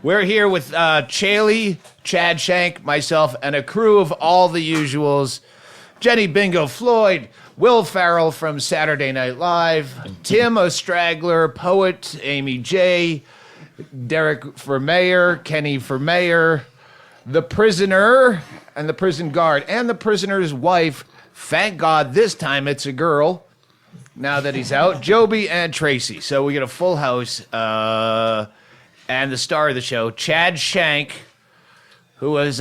We're here with Chaille, Chad Shank, myself, and a crew of all the usuals. Jenny Bingo Floyd, Will Farrell from Saturday Night Live, Tim O'Straggler, Poet, Amy J, Derrick for mayor, Kenny for mayor, the prisoner and the prison guard, and the prisoner's wife. Thank God this time it's a girl. Now that he's out, Jobi and Tracy. So we get a full house. And the star of the show, Chad Shank, who has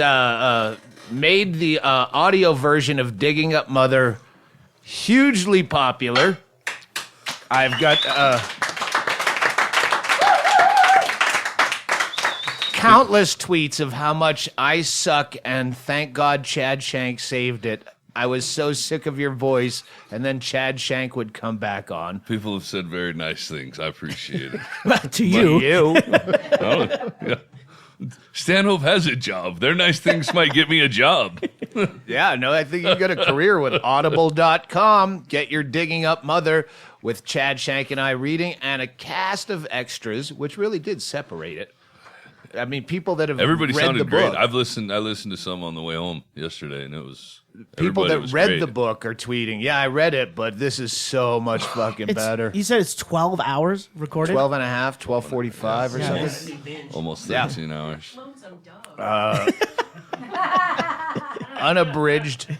made the audio version of Digging Up Mother hugely popular. I've got countless tweets of how much I suck, and thank God Chad Shank saved it. I was so sick of your voice, and then Chad Shank would come back on. People have said very nice things. I appreciate it. To you. Oh, yeah. Stanhope has a job. Their nice things might get me a job. Yeah, no, I think you got a career with Audible.com. Get your Digging Up Mother with Chad Shank and I reading, and a cast of extras, which really did separate it. I mean, people that have Everybody read sounded the book. great. I listened to some on the way home yesterday, and it was People that was read great. the book are tweeting, yeah, I read it, but this is so much fucking better. You said it's 12 hours recorded? 12 and a half, 12:45 or something. Almost 13 hours. Unabridged.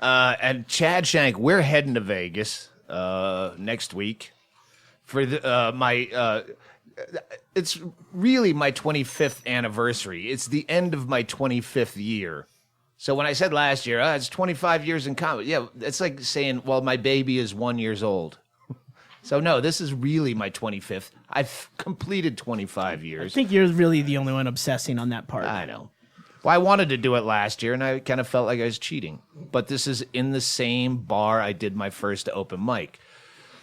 And Chad Shank, we're heading to Vegas next week for it's really my 25th anniversary. It's the end of my 25th year. So when I said last year, it's 25 years in comedy. Yeah, it's like saying, well, my baby is 1 year old. So no, this is really my 25th. I've completed 25 years. I think you're really the only one obsessing on that part. I know. Well, I wanted to do it last year, and I kind of felt like I was cheating. But this is in the same bar I did my first open mic.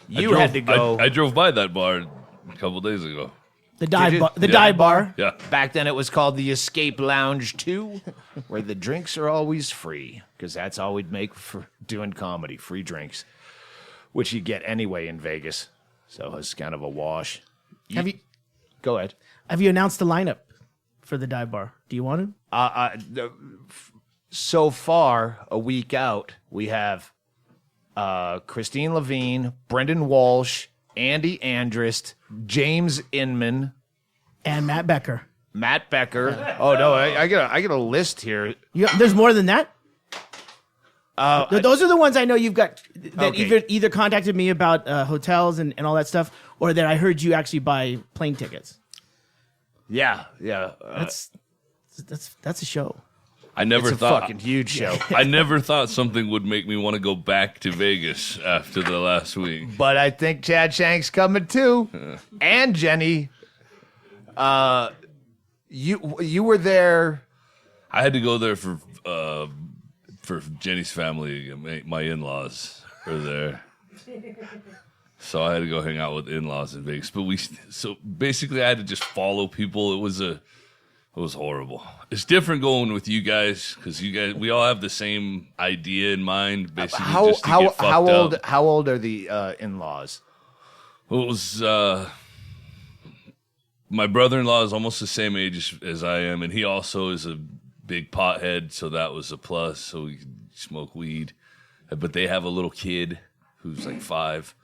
You had to go. I drove by that bar a couple days ago. The dive bar. Yeah. Back then it was called the Escape Lounge 2, where the drinks are always free, because that's all we'd make for doing comedy, free drinks, which you get anyway in Vegas. So it's kind of a wash. Go ahead. Have you announced the lineup for the dive bar? Do you want to? So far, a week out, we have Christine Levine, Brendan Walsh, Andy Andrist, James Inman, And Matt Becker. Oh no, I get a list here. There's more than that? Those are the ones I know you've got that Okay. either contacted me about hotels and all that stuff, or that I heard you actually buy plane tickets. Yeah. That's a show. I never It's a thought fucking huge show. I never thought something would make me want to go back to Vegas after the last week. But I think Chad Shank's coming too. And Jenny. You were there. I had to go there for Jenny's family. My in-laws were there, so I had to go hang out with in-laws in Vegas. But so basically I had to just follow people. It was horrible. It's different going with you guys because we all have the same idea in mind. Basically, just to get fucked up. How old are the in-laws? Well, it was my brother-in-law is almost the same age as I am, and he also is a big pothead, so that was a plus. So we could smoke weed. But they have a little kid who's like 5.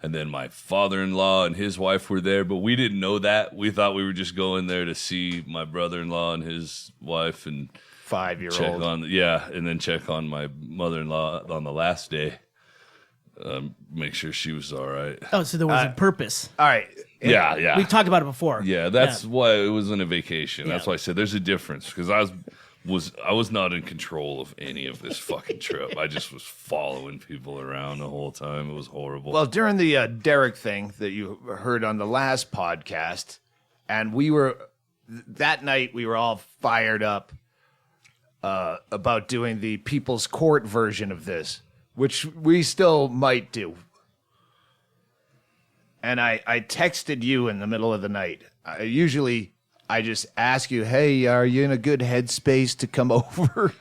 And then my father-in-law and his wife were there, but we didn't know that. We thought we were just going there to see my brother-in-law and his wife and 5-year-old. And then check on my mother-in-law on the last day. Make sure she was all right. Oh, so there was a purpose. All right. Yeah. We talked about it before. Yeah, that's why it wasn't a vacation. That's Yeah. why I said there's a difference because I was not in control of any of this fucking trip. I just was following people around the whole time. It was horrible. Well, during the Derrick thing that you heard on the last podcast, and that night we were all fired up about doing the People's Court version of this, which we still might do. And I texted you in the middle of the night. Usually I just ask you, hey, are you in a good headspace to come over?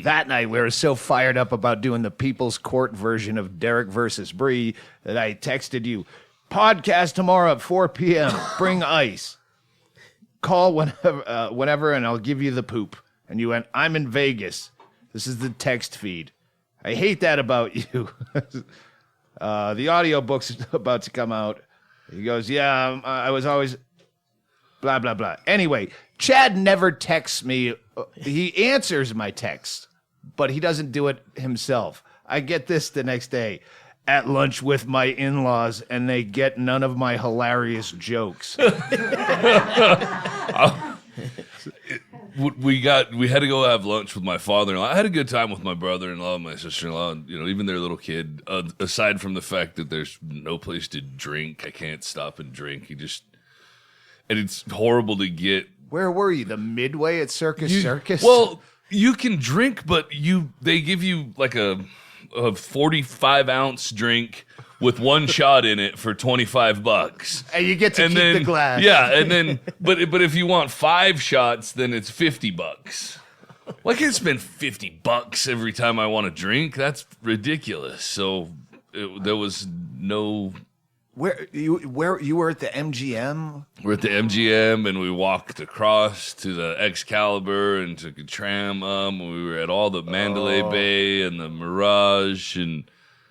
That night, we were so fired up about doing the People's Court version of Derrick versus Bree that I texted you, podcast tomorrow at 4 p.m., bring ice. call whenever, and I'll give you the poop. And you went, I'm in Vegas. This is the text feed. I hate that about you. The audiobook's about to come out. He goes, yeah, I was always blah, blah, blah. Anyway, Chad never texts me. He answers my text, but he doesn't do it himself. I get this the next day. At lunch with my in-laws, and they get none of my hilarious jokes. We had to go have lunch with my father-in-law. I had a good time with my brother-in-law and my sister-in-law, and, even their little kid. Aside from the fact that there's no place to drink, I can't stop and drink. And it's horrible to get. Where were you? The Midway at Circus? Well, you can drink, but they give you like a 45-ounce drink with one shot in it for $25. And you get to keep the glass. Yeah, and then but if you want 5 shots, then it's $50. Well, I can't spend $50 every time I want to drink. That's ridiculous. So there was no. Where you were at the MGM? We're at the MGM, and we walked across to the Excalibur and took a tram. We were at all the Mandalay Bay and the Mirage, and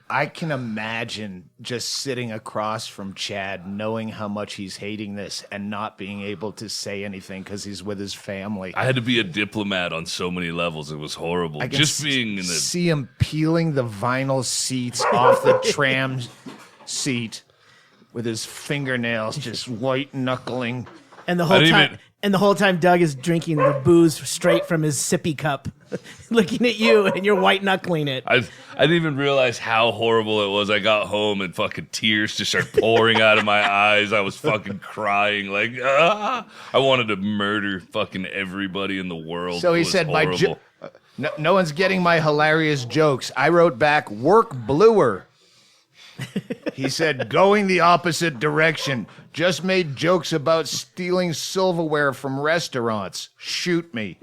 I can imagine just sitting across from Chad, knowing how much he's hating this and not being able to say anything because he's with his family. I had to be a diplomat on so many levels. It was horrible. I can Just being in the see him peeling the vinyl seats off the tram seat with his fingernails just white knuckling. And the whole time Doug is drinking the booze straight from his sippy cup, looking at you, and you're white knuckling it. I didn't even realize how horrible it was. I got home and fucking tears just started pouring out of my eyes. I was fucking crying like, I wanted to murder fucking everybody in the world. So he said, no one's getting my hilarious jokes. I wrote back, work bluer. He said, going the opposite direction. Just made jokes about stealing silverware from restaurants. Shoot me.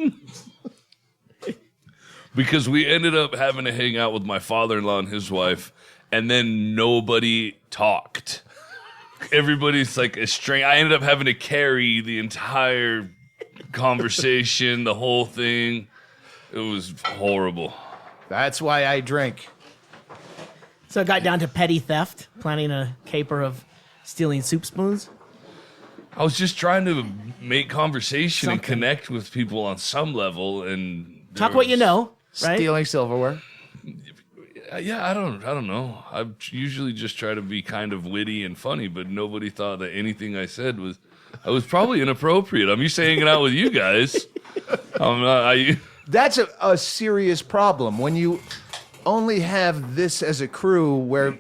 Because we ended up having to hang out with my father-in-law and his wife, and then nobody talked. Everybody's like estranged. I ended up having to carry the entire conversation, the whole thing. It was horrible. That's why I drink. So it got down to petty theft, planning a caper of stealing soup spoons. I was just trying to make conversation and connect with people on some level, and talk what you know, right? Stealing silverware. Yeah, I don't know. I usually just try to be kind of witty and funny, but nobody thought that anything I said was. I was probably inappropriate. I'm used to hanging out with you guys. I'm not. That's a serious problem when you only have this as a crew where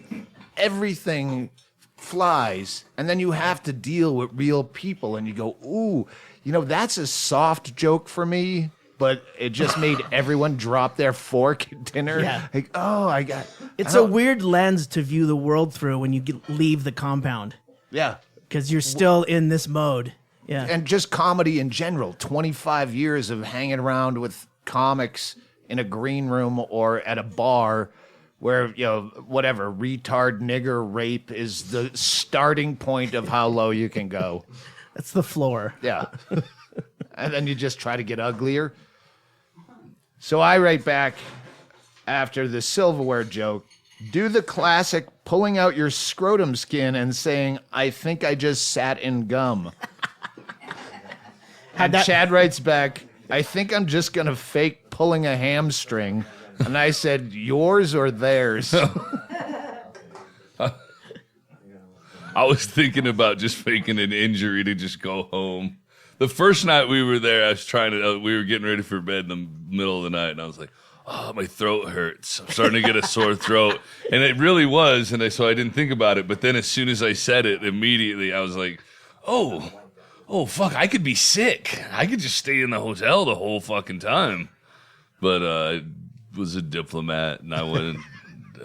everything flies, and then you have to deal with real people, and you go, ooh, that's a soft joke for me, but it just made everyone drop their fork at dinner. Yeah. Like, oh, I got. It's a weird lens to view the world through when you leave the compound. Yeah. Because you're still in this mode. Yeah. And just comedy in general. 25 years of hanging around with comics in a green room or at a bar where, whatever, retard, nigger, rape is the starting point of how low you can go. That's the floor. Yeah. And then you just try to get uglier. So I write back after the silverware joke, do the classic pulling out your scrotum skin and saying, I think I just sat in gum. And Chad writes back, I think I'm just going to fake pulling a hamstring. And I said, yours or theirs? I was thinking about just faking an injury to just go home. The first night we were there, we were getting ready for bed in the middle of the night, and I was like, oh, my throat hurts. I'm starting to get a sore throat. And it really was, so I didn't think about it. But then as soon as I said it, immediately I was like, oh, fuck, I could be sick. I could just stay in the hotel the whole fucking time. But I was a diplomat, and I went and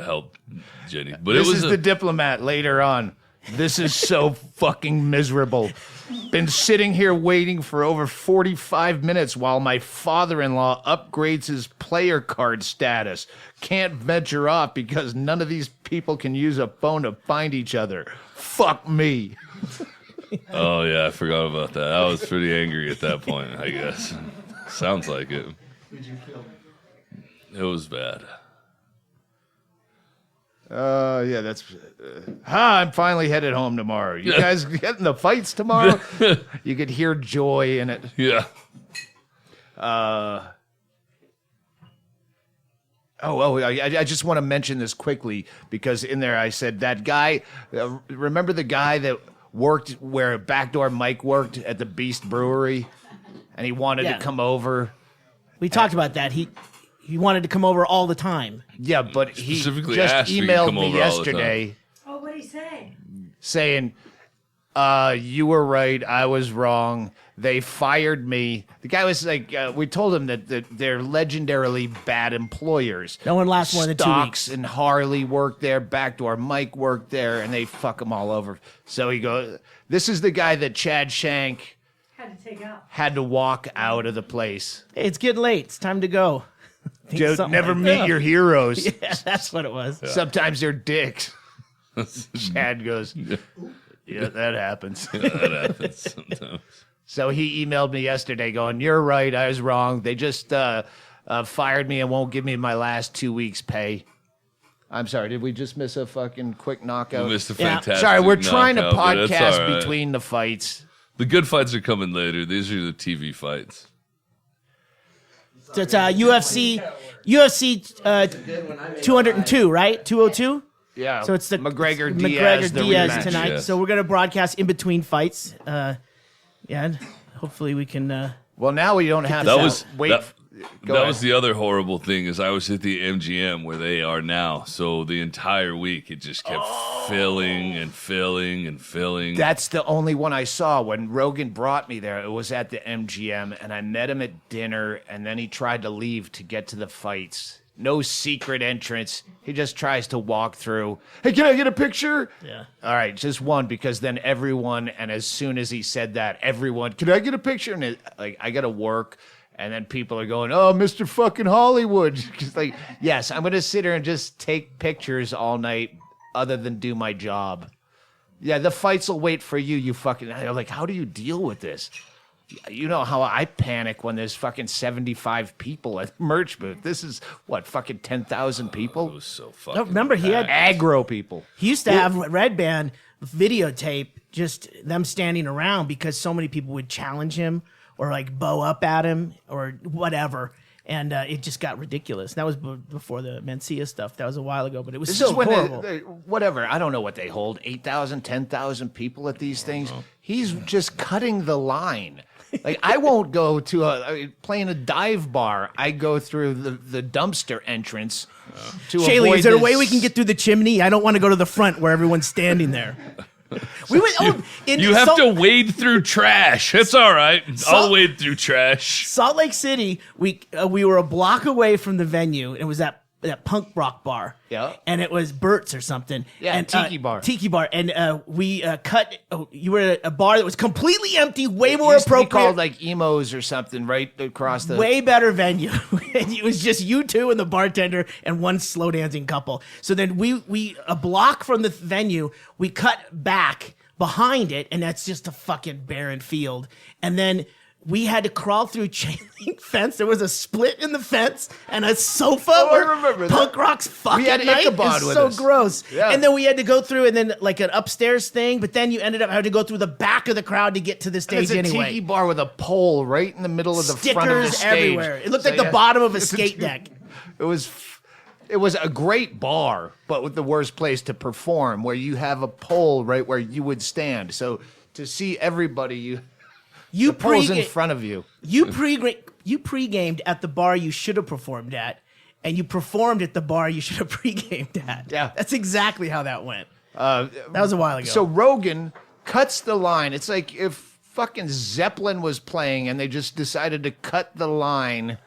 helped Jenny. But this is the diplomat later on. This is so fucking miserable. Been sitting here waiting for over 45 minutes while my father-in-law upgrades his player card status. Can't venture off because none of these people can use a phone to find each other. Fuck me. Oh, yeah, I forgot about that. I was pretty angry at that point, I guess. Sounds like it. Did you feel? It was bad. Yeah, that's. I'm finally headed home tomorrow. You guys getting the fights tomorrow? You could hear joy in it. Yeah. I just want to mention this quickly because in there I said that guy. Remember the guy that worked where Backdoor Mike worked at the Beast Brewery, and he wanted to come over. We talked about that. He wanted to come over all the time. Yeah, but he Specifically just asked me to emailed come me over all the yesterday Oh, what did he say? saying, you were right, I was wrong. They fired me. The guy was like, we told him that they're legendarily bad employers. No one lasts more than 2 Stocks weeks. and Harley worked there. Backdoor Mike worked there, and they fuck them all over. So he goes, this is the guy that Chad Shank Had to take out. had to walk out of the place. Hey, it's getting late. It's time to go. Joe, Something never like meet that. your heroes. Yeah, that's what it was. Sometimes they're dicks. Chad goes, yeah, that happens. That happens sometimes. So he emailed me yesterday going, you're right, I was wrong. They just fired me and won't give me my last 2 weeks' pay. I'm sorry, did we just miss a fucking quick knockout? We missed a Yeah. fantastic Sorry, we're trying to knockout, but that's podcast all right. between the fights. The good fights are coming later. These are the TV fights. So it's UFC 202, right? 202. Yeah, So it's the McGregor McGregor the Diaz rematch. tonight. yes. So we're gonna broadcast in between fights. And hopefully we can. Well, now we don't have That to was wait. that, Go that ahead. was the other horrible thing is I was at the MGM where they are now. So the entire week it just kept filling and filling and filling. That's the only one I saw when Rogan brought me there. It was at the MGM, and I met him at dinner, and then he tried to leave to get to the fights. No secret entrance. He just tries to walk through. Hey, can I get a picture? Yeah. All right, just one, because then everyone, and as soon as he said that, everyone, can I get a picture? And I got to work. And then people are going, oh, Mr. fucking Hollywood. Just like, yes, I'm going to sit here and just take pictures all night other than do my job. Yeah, the fights will wait for you, you fucking... I'm like, how do you deal with this? You know how I panic when there's fucking 75 people at the merch booth. This is, what, fucking 10,000 It people? was so fucking Remember, he had Aggro people. he used to have Red Band videotape just them standing around because so many people would challenge him or like bow up at him or whatever. And it just got ridiculous. That was before the Mencia stuff. That was a while ago, but it was This so is when horrible. whatever, I don't know what they hold, 8,000, 10,000 people at these things. He's just cutting the line. Like, I won't go to playing a dive bar. I go through the dumpster entrance to Chaille, avoid is there a this- way we can get through the chimney? I don't want to go to the front where everyone's standing there. We went. You have to wade through trash. It's all right. I'll wade through trash. Salt Lake City. We were a block away from the venue. It was that punk rock bar. Yeah. And it was Burt's or something. Yeah, and, Tiki Bar. Tiki Bar. And we cut. Oh, you were at a bar that was completely empty. Way It more used to be appropriate. called like emos or something right across the... Way better venue. It was just you two and the bartender and one slow dancing couple. So then we a block from the venue, we cut back behind it, and that's just a fucking barren field. And then we had to crawl through chain link fence. There was a split in the fence and a sofa. Oh, I where remember punk that. rock's fucking had night Ichabod is with so us. gross. Yeah. And then we had to go through and then like an upstairs thing, but then you ended up having to go through the back of the crowd to get to the stage It's a anyway. tiki bar with a pole right in the middle of the front of the Stickers stage. everywhere. It looked like the bottom of a skate deck. It was a great bar, but with the worst place to perform, where you have a pole right where you would stand. So to see everybody, You the pole's in pre front of you. you pre-gamed at the bar you should have performed at, and you performed at the bar you should have pre-gamed at. Yeah. That's exactly how that went. That was a while ago. So Rogan cuts the line. It's like if fucking Zeppelin was playing and they just decided to cut the line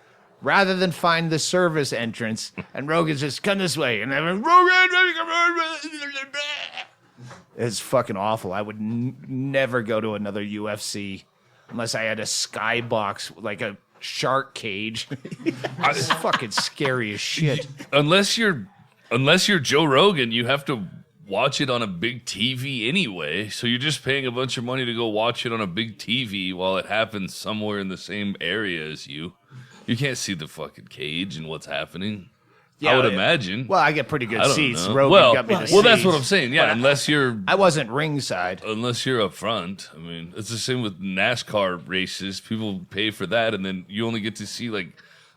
rather than find the service entrance, and Rogan's just come this way, and then Rogan. It's fucking awful. I would never go to another UFC unless I had a skybox, like a shark cage. It's fucking scary as shit. Unless you're Joe Rogan, you have to watch it on a big TV anyway. So you're just paying a bunch of money to go watch it on a big TV while it happens somewhere in the same area as you. You can't see the fucking cage and what's happening. I would imagine. Well, I get pretty good I don't seats. know. Rogan got me the well, that's seats, what I'm saying. Yeah, but unless you're I wasn't ringside. Unless you're up front. I mean, it's the same with NASCAR races. People pay for that, and then you only get to see like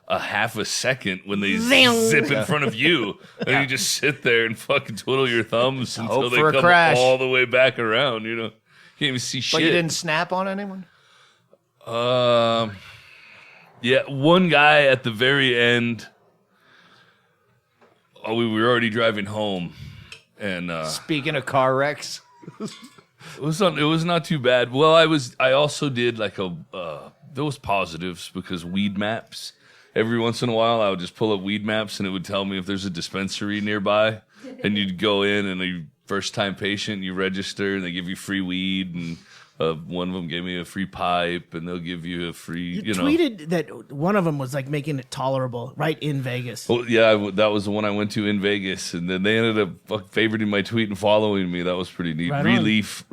a half a second when they zip in front of you. And you just sit there and fucking twiddle your thumbs until Hope they for a come crash. all the way back around, you know. You can't even see shit. But you didn't snap on anyone? Yeah, one guy at the very end. Oh, we were already driving home, and Speaking of car wrecks. it was not too bad. Well, I also did like there was positives because weed maps. Every once in a while, I would just pull up weed maps, and it would tell me if there's a dispensary nearby, and you'd go in, and a first-time patient, you register, and they give you free weed, and one of them gave me a free pipe, and they'll give you a free, You tweeted that one of them was like making it tolerable right in Vegas. Oh, yeah, that was the one I went to in Vegas, and then they ended up favoriting my tweet and following me. That was pretty neat. Right on. Relief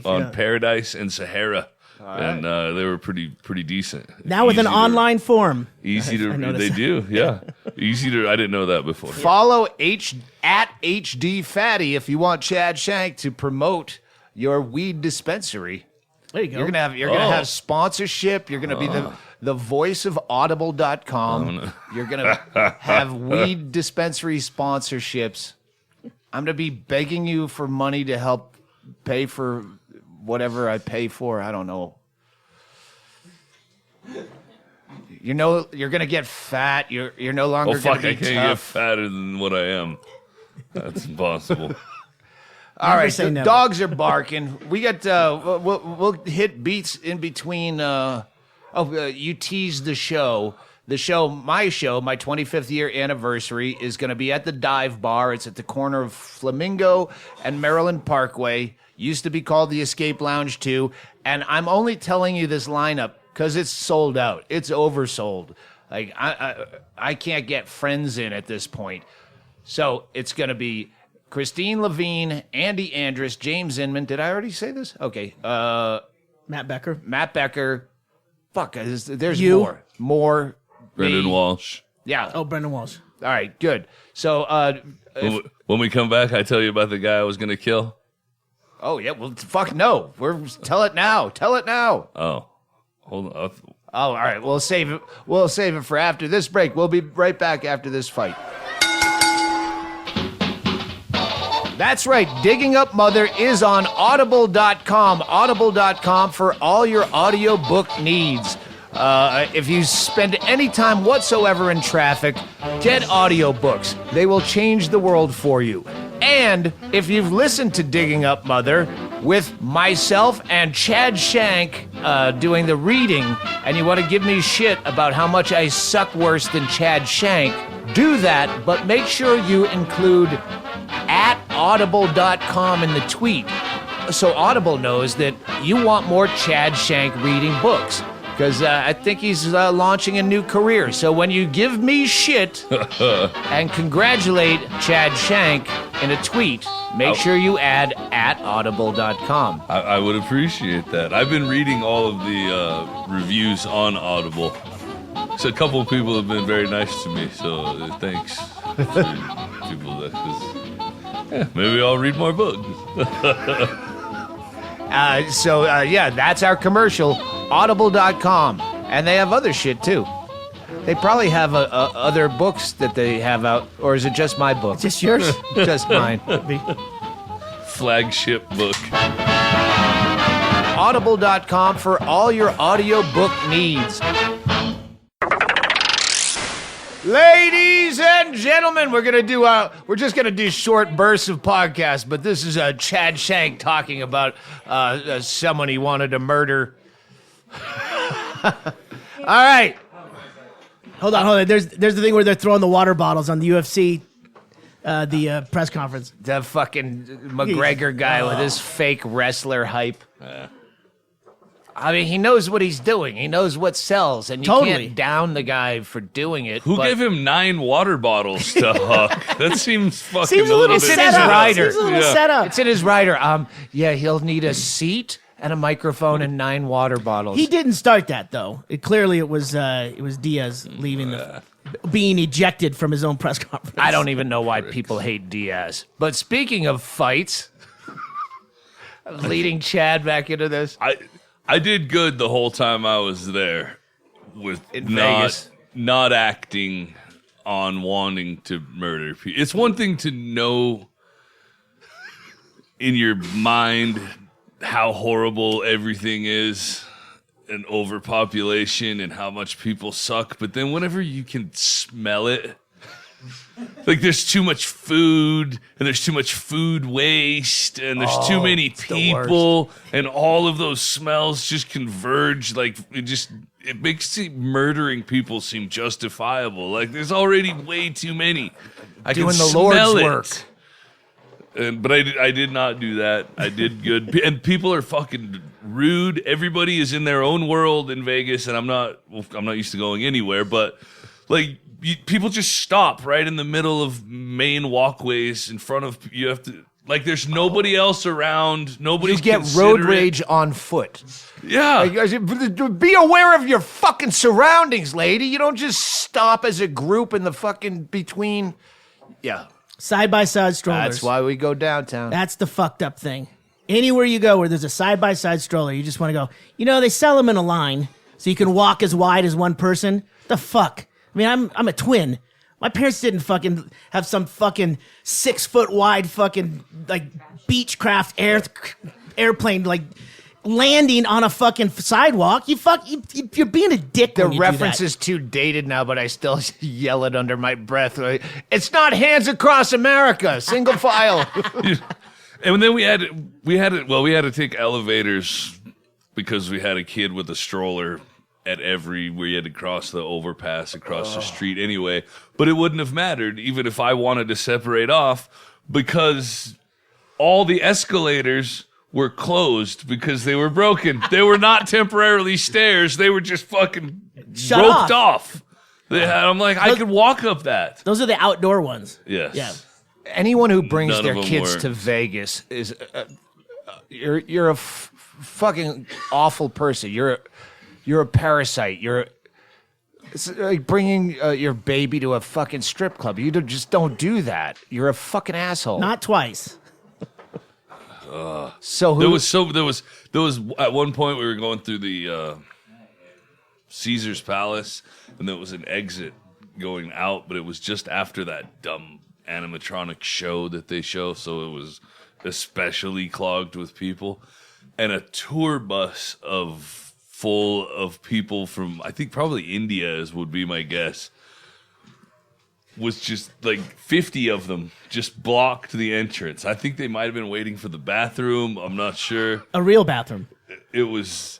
on yeah. Paradise and Sahara, and they were pretty decent. Now with an Easy to- online form. Easy to I noticed they that. do, yeah. Easy to. I didn't know that before. Follow at HD Fatty if you want Chad Shank to promote your weed dispensary. There you go. You're gonna have sponsorship. You're gonna be the voice of Audible.com. You're gonna have weed dispensary sponsorships. I'm gonna be begging you for money to help pay for whatever I pay for. I don't know. You're gonna get fat. You're no longer Oh fuck! gonna I be can't get tough. fatter than what I am. That's impossible. All right, say the never. dogs are barking. We got we'll hit beats in between. You teased the show. My show, my 25th year anniversary is going to be at the Dive Bar. It's at the corner of Flamingo and Maryland Parkway. Used to be called the Escape Lounge 2. And I'm only telling you this lineup because it's sold out. It's oversold. Like I can't get friends in at this point. So it's going to be Christine Levine, Andy Andrus, James Inman. Did I already say this? Okay. Matt Becker. Matt Becker. Fuck, there's You. more. Brendan me. Walsh. Yeah. Oh, Brendan Walsh. All right, good. So, When we come back, I tell you about the guy I was going to kill. oh yeah, well, fuck no. Tell it now. Tell it now. Oh, hold on. Oh, all right. We'll save it. We'll save it for after this break. We'll be right back after this fight. That's right. Digging Up Mother is on Audible.com. Audible.com for all your audiobook needs. If you spend any time whatsoever in traffic, get audiobooks. They will change the world for you. And if you've listened to Digging Up Mother with myself and Chad Shank doing the reading, and you want to give me shit about how much I suck worse than Chad Shank, do that, but make sure you include at audible.com in the tweet so Audible knows that you want more Chad Shank reading books. Because I think he's launching a new career. So when you give me shit and congratulate Chad Shank in a tweet, make sure you add at audible.com. I would appreciate that. I've been reading all of the reviews on Audible. So a couple of people have been very nice to me. So thanks to people that. Maybe I'll read more books. Yeah, that's our commercial. Audible.com. And they have other shit too. They probably have other books that they have out, or is it just my book? Just yours? Just mine. Flagship book. Audible.com for all your audiobook needs. Ladies and gentlemen, we're just gonna do short bursts of podcasts, but this is Chad Shank talking about someone he wanted to murder. All right. Hold on. There's the thing where they're throwing the water bottles on the UFC, the press conference. The fucking McGregor guy with his fake wrestler hype. I mean, he knows what he's doing. He knows what sells, and you Totally. can't down the guy for doing it. Who but gave him 9 water bottles to huck? That seems fucking Seems a little It's in set his up. rider. Seems a little Yeah. set up. It's in his rider. Yeah, he'll need a seat and a microphone and 9 water bottles. He didn't start that though. It was Diaz leaving being ejected from his own press conference. I don't even know why people hate Diaz. But speaking of fights, leading Chad back into this. I did good the whole time I was there with In Vegas. not acting on wanting to murder people. It's one thing to know in your mind how horrible everything is and overpopulation and how much people suck, but then whenever you can smell it, like there's too much food and there's too much food waste and there's too many people and all of those smells just converge. Like it makes murdering people seem justifiable. Like there's already way too many. I Doing can the smell Lord's it. work. But I did not do that. I did good. And people are fucking rude. Everybody is in their own world in Vegas, and I'm not used to going anywhere. But like people just stop right in the middle of main walkways in front of you. Have to like there's nobody else around. Nobody's You get road considerate. rage on foot. Yeah. Be aware of your fucking surroundings, lady. You don't just stop as a group in the fucking between. Yeah. Side by side strollers. That's why we go downtown. That's the fucked up thing. Anywhere you go where there's a side by side stroller, you just want to go. You know, they sell them in a line so you can walk as wide as one person. The fuck? I mean, I'm a twin. My parents didn't fucking have some fucking 6 foot wide fucking like Beechcraft airplane like landing on a fucking sidewalk. You're being a dick. The when you reference do that. is too dated now, but I still yell it under my breath. It's not Hands Across America, single file. And then we had to take elevators because we had a kid with a stroller where you had to cross the overpass across the street anyway. But it wouldn't have mattered even if I wanted to separate off because all the escalators were closed because they were broken. They were not temporarily stairs. They were just fucking Shut roped off. I'm like, I could walk up that. Those are the outdoor ones. Yes. Yeah. Anyone who brings None of their them kids worked. to Vegas is you're a fucking awful person. You're a parasite. It's like bringing your baby to a fucking strip club. You just don't do that. You're a fucking asshole. Not twice. So There was at one point we were going through the Caesar's Palace, and there was an exit going out, but it was just after that dumb animatronic show that they show, so it was especially clogged with people, and a tour bus full of people from I think probably India would be my guess. Was just like 50 of them just blocked the entrance. I think they might have been waiting for the bathroom. I'm not sure. A real bathroom. It was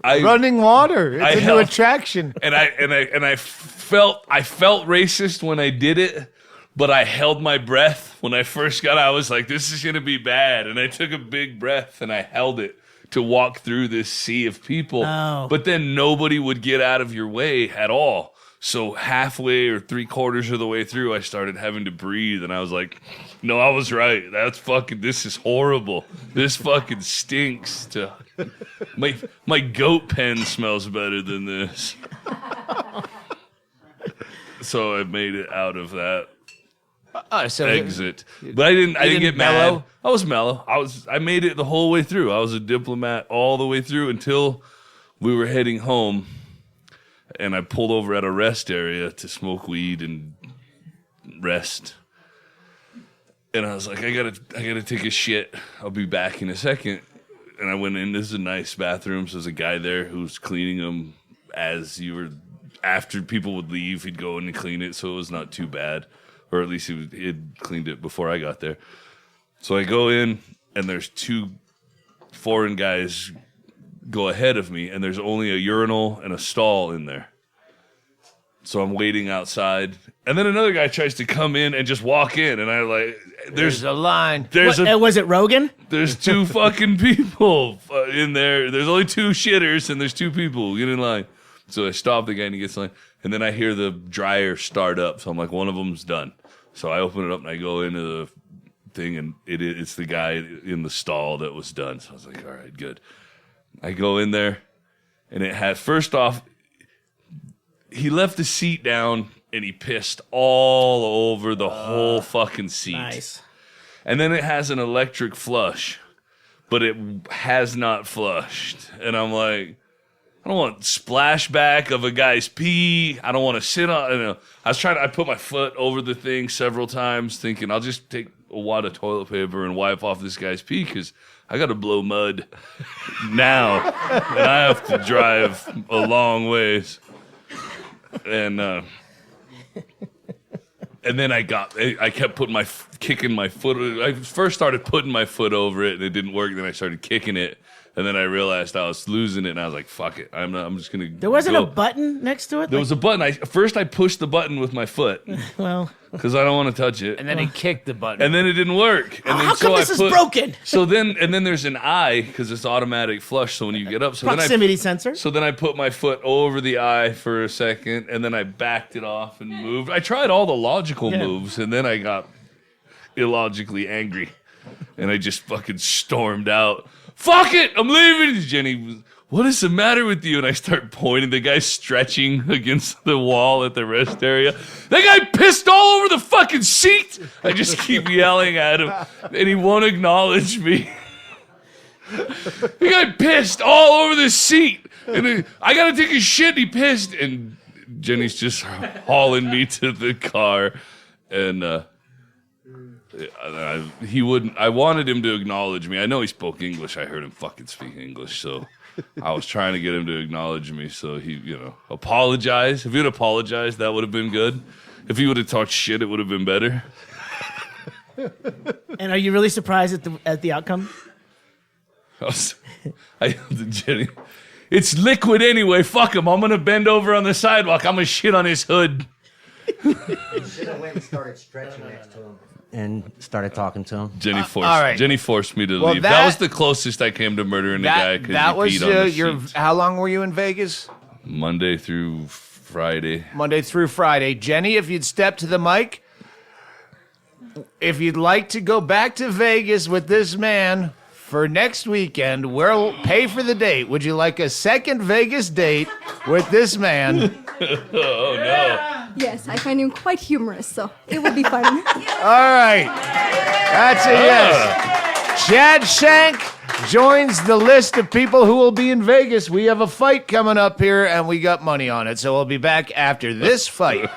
running water. It's I a new held- attraction. and I felt racist when I did it, but I held my breath when I first got out. I was like, this is gonna be bad. And I took a big breath and I held it to walk through this sea of people. Oh. But then nobody would get out of your way at all. So halfway or 3/4 of the way through, I started having to breathe, and I was like, "No, I was right. This is horrible. This fucking stinks." My goat pen smells better than this. So I made it out of that So exit, but I didn't didn't get mellow? mad. I was mellow. I made it the whole way through. I was a diplomat all the way through until we were heading home. And I pulled over at a rest area to smoke weed and rest. And I was like, I gotta take a shit. I'll be back in a second. And I went in. This is a nice bathroom. So there's a guy there who's cleaning them after people would leave, he'd go in and clean it. So it was not too bad. Or at least he had cleaned it before I got there. So I go in, and there's 2 foreign guys go ahead of me, and there's only a urinal and a stall in there. So I'm waiting outside, and then another guy tries to come in and just walk in, and I like, There's a line. Was it Rogan? There's 2 fucking people in there. There's only 2 shitters, and there's 2 people. Get in line. So I stop the guy, and he gets in line, and then I hear the dryer start up. So I'm like, one of them's done. So I open it up, and I go into the thing, and it's the guy in the stall that was done. So I was like, all right, good. I go in there, and it has, first off, he left the seat down and he pissed all over the whole fucking seat. Nice. And then it has an electric flush, but it has not flushed. And I'm like, I don't want splashback of a guy's pee. I don't want to sit on, I put my foot over the thing several times thinking I'll just take a wad of toilet paper and wipe off this guy's pee because I got to blow mud now. And I have to drive a long ways. And then I kept kicking my foot. I first started putting my foot over it, and it didn't work. Then I started kicking it, and then I realized I was losing it, and I was like, "Fuck it, I'm just gonna." There wasn't a button next to it. There was a button. First I pushed the button with my foot. Well, because I don't want to touch it. And then he kicked the button. And then it didn't work. And then how come this is broken? So then there's an eye because it's automatic flush. So when you get up, proximity sensor. So then I put my foot over the eye for a second, and then I backed it off and moved. I tried all the logical moves, and then I got illogically angry, and I just fucking stormed out. Fuck it, I'm leaving. Jenny, what is the matter with you? And I start pointing. The guy's stretching against the wall at the rest area. That guy pissed all over the fucking seat. I just keep yelling at him, and he won't acknowledge me. The guy pissed all over the seat. And I gotta take a shit. He pissed. And Jenny's just hauling me to the car. And he wouldn't. I wanted him to acknowledge me. I know he spoke English. I heard him fucking speak English, so I was trying to get him to acknowledge me. So he, apologize. If he would apologize, that would have been good. If he would have talked shit, it would have been better. And are you really surprised at the outcome? I yelled at Jenny, it's liquid anyway. Fuck him. I'm gonna bend over on the sidewalk. I'm gonna shit on his hood. You should have went and started stretching next to him and started talking to him. Jenny forced me to Well, leave. That was the closest I came to murdering a guy. That was your. How long were you in Vegas? Monday through Friday. Monday through Friday. Jenny, if you'd step to the mic, if you'd like to go back to Vegas with this man for next weekend, we'll pay for the date. Would you like a second Vegas date with this man? Oh, no. Yes, I find him quite humorous, so it would be fun. All right. That's a yes. Chad Shank joins the list of people who will be in Vegas. We have a fight coming up here, and we got money on it. So we'll be back after this fight.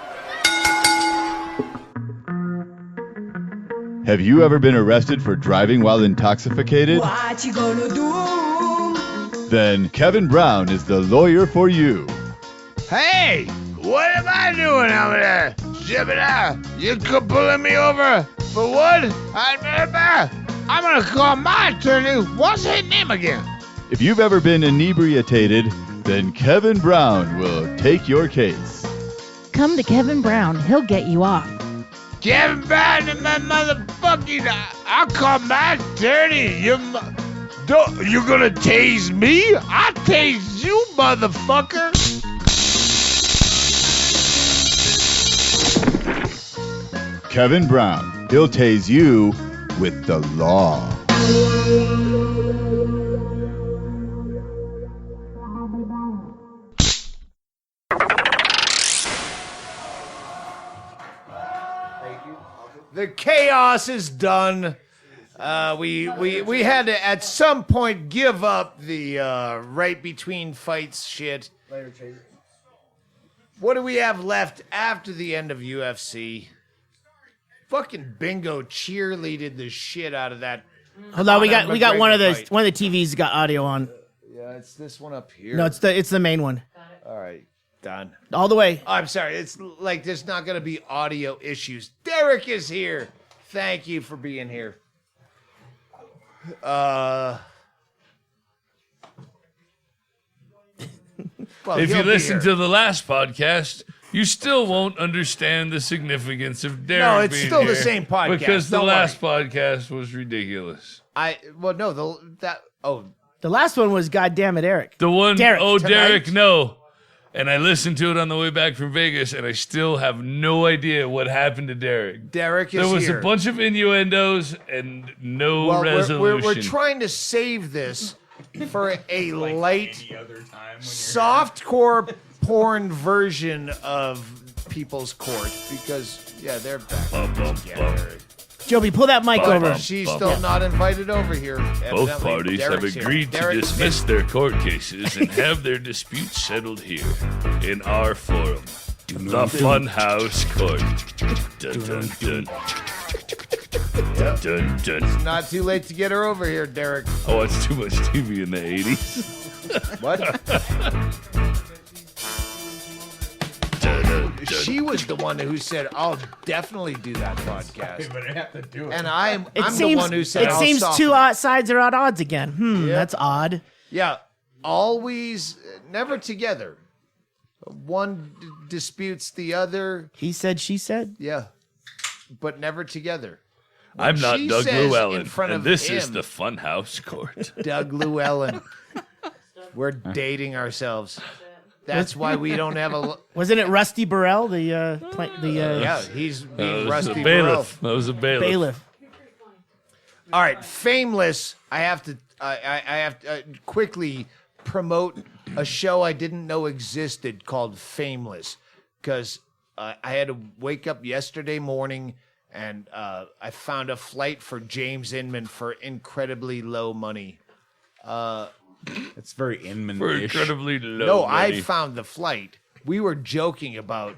Have you ever been arrested for driving while intoxicated? What you gonna do? Then Kevin Brown is the lawyer for you. Hey, what am I doing over there? Jibba, you pulling me over for what? I'm gonna call my attorney. What's his name again? If you've ever been inebriated, then Kevin Brown will take your case. Come to Kevin Brown. He'll get you off. Kevin Brown and my motherfucking... I'll call my attorney. You gonna tase me? I'll tase you, motherfucker. Kevin Brown. He'll tase you with the law. The chaos is done. We had to at some point give up the right between fights shit. What do we have left after the end of UFC? Fucking Bingo cheerleaded the shit out of that. Hold on, we got one of the TVs got audio on. Yeah, it's this one up here. No, it's the main one. All right, done. All the way. Oh, I'm sorry. It's like there's not gonna be audio issues. Derrick is here. Thank you for being here. Well, If you listen to the last podcast, You still won't understand the significance of Derrick. No, it's being still the here same podcast. because the Don't last podcast was ridiculous. The last one was goddamn it, Eric. The one, Derrick, Derrick, tonight? no. And I listened to it on the way back from Vegas, and I still have no idea what happened to Derrick. Derrick is There was here. a bunch of innuendos and no resolution. We're trying to save this for a light, softcore porn version of People's Court because, they're back together. Jobi, pull that mic over. She's still not invited over here. Both Evidently, parties Derrick's have agreed here. to Derrick- dismiss their court cases and have their disputes settled here in our forum, the Funhouse Court. Dun, dun, dun. Dun, dun, dun. Not too late to get her over here, Derrick. I watched too much TV in the 80s. What? Dun, dun, dun. She was the one who said, "I'll definitely do that podcast." But I have to do it. And I'm It the seems, one who said, it "I'll seems soften two it." sides are at odds again. That's odd. Yeah, always, never together. One disputes the other. He said, she said. Yeah, but never together. I'm not she Doug says in Llewellyn, front and of this is him- the Funhouse Court. Doug Llewellyn. We're dating ourselves. That's why we don't have a. Wasn't it Rusty Burrell, the Yeah, he's being That was Rusty a Burrell. bailiff. That was a bailiff. bailiff? All right, Fameless. I have to quickly promote a show I didn't know existed called Fameless because I had to wake up yesterday morning and I found a flight for James Inman for incredibly low money. It's very For Inman-ish. incredibly low No, money. I found the flight. We were joking about,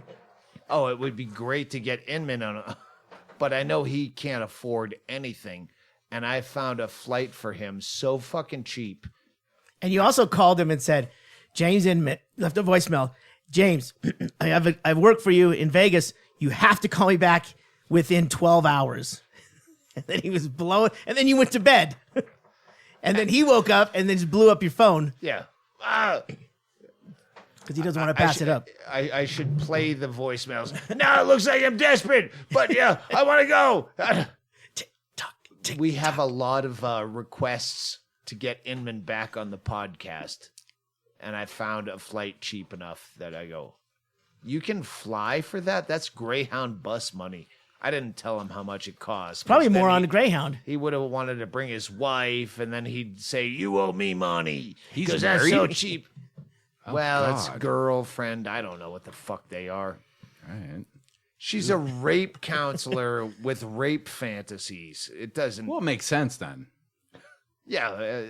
it would be great to get Inman on, but I know he can't afford anything. And I found a flight for him so fucking cheap. And you also called him and said, James Inman left a voicemail. James, I work for you in Vegas. You have to call me back within 12 hours. And then he was blowing, and then you went to bed. And then he woke up and then just blew up your phone Yeah. because he doesn't want to pass it up. I should play the voicemails. Now it looks like I'm desperate, but yeah, I want to go. We have a lot of requests to get Inman back on the podcast. And I found a flight cheap enough that I go, you can fly for that? That's Greyhound bus money. I didn't tell him how much it cost. Probably more on the the Greyhound. He would have wanted to bring his wife, and then he'd say, "You owe me money He's because that's so married? cheap." Well, it's God. girlfriend. I don't know what the fuck they are. All right. She's a rape counselor with rape fantasies. It doesn't. Well, it makes sense then. Yeah,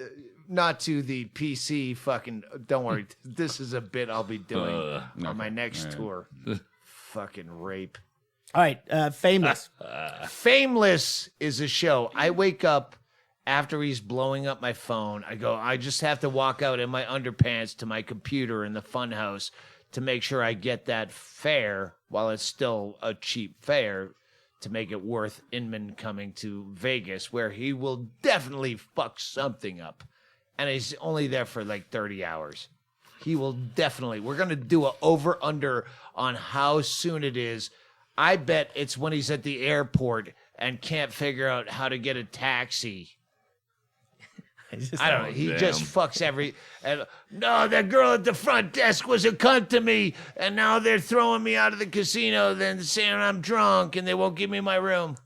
not to the PC fucking. Don't worry. This is a bit I'll be doing on my next tour. Fucking rape. All right, Fameless. Fameless is a show. I wake up after he's blowing up my phone. I go, I just have to walk out in my underpants to my computer in the funhouse to make sure I get that fare while it's still a cheap fare to make it worth Inman coming to Vegas, where he will definitely fuck something up. And he's only there for like 30 hours. He will definitely. We're going to do a over-under on how soon it is. I bet it's when he's at the airport and can't figure out how to get a taxi. I don't know. He just fucks every. No, that girl at the front desk was a cunt to me, and now they're throwing me out of the casino, then saying I'm drunk, and they won't give me my room.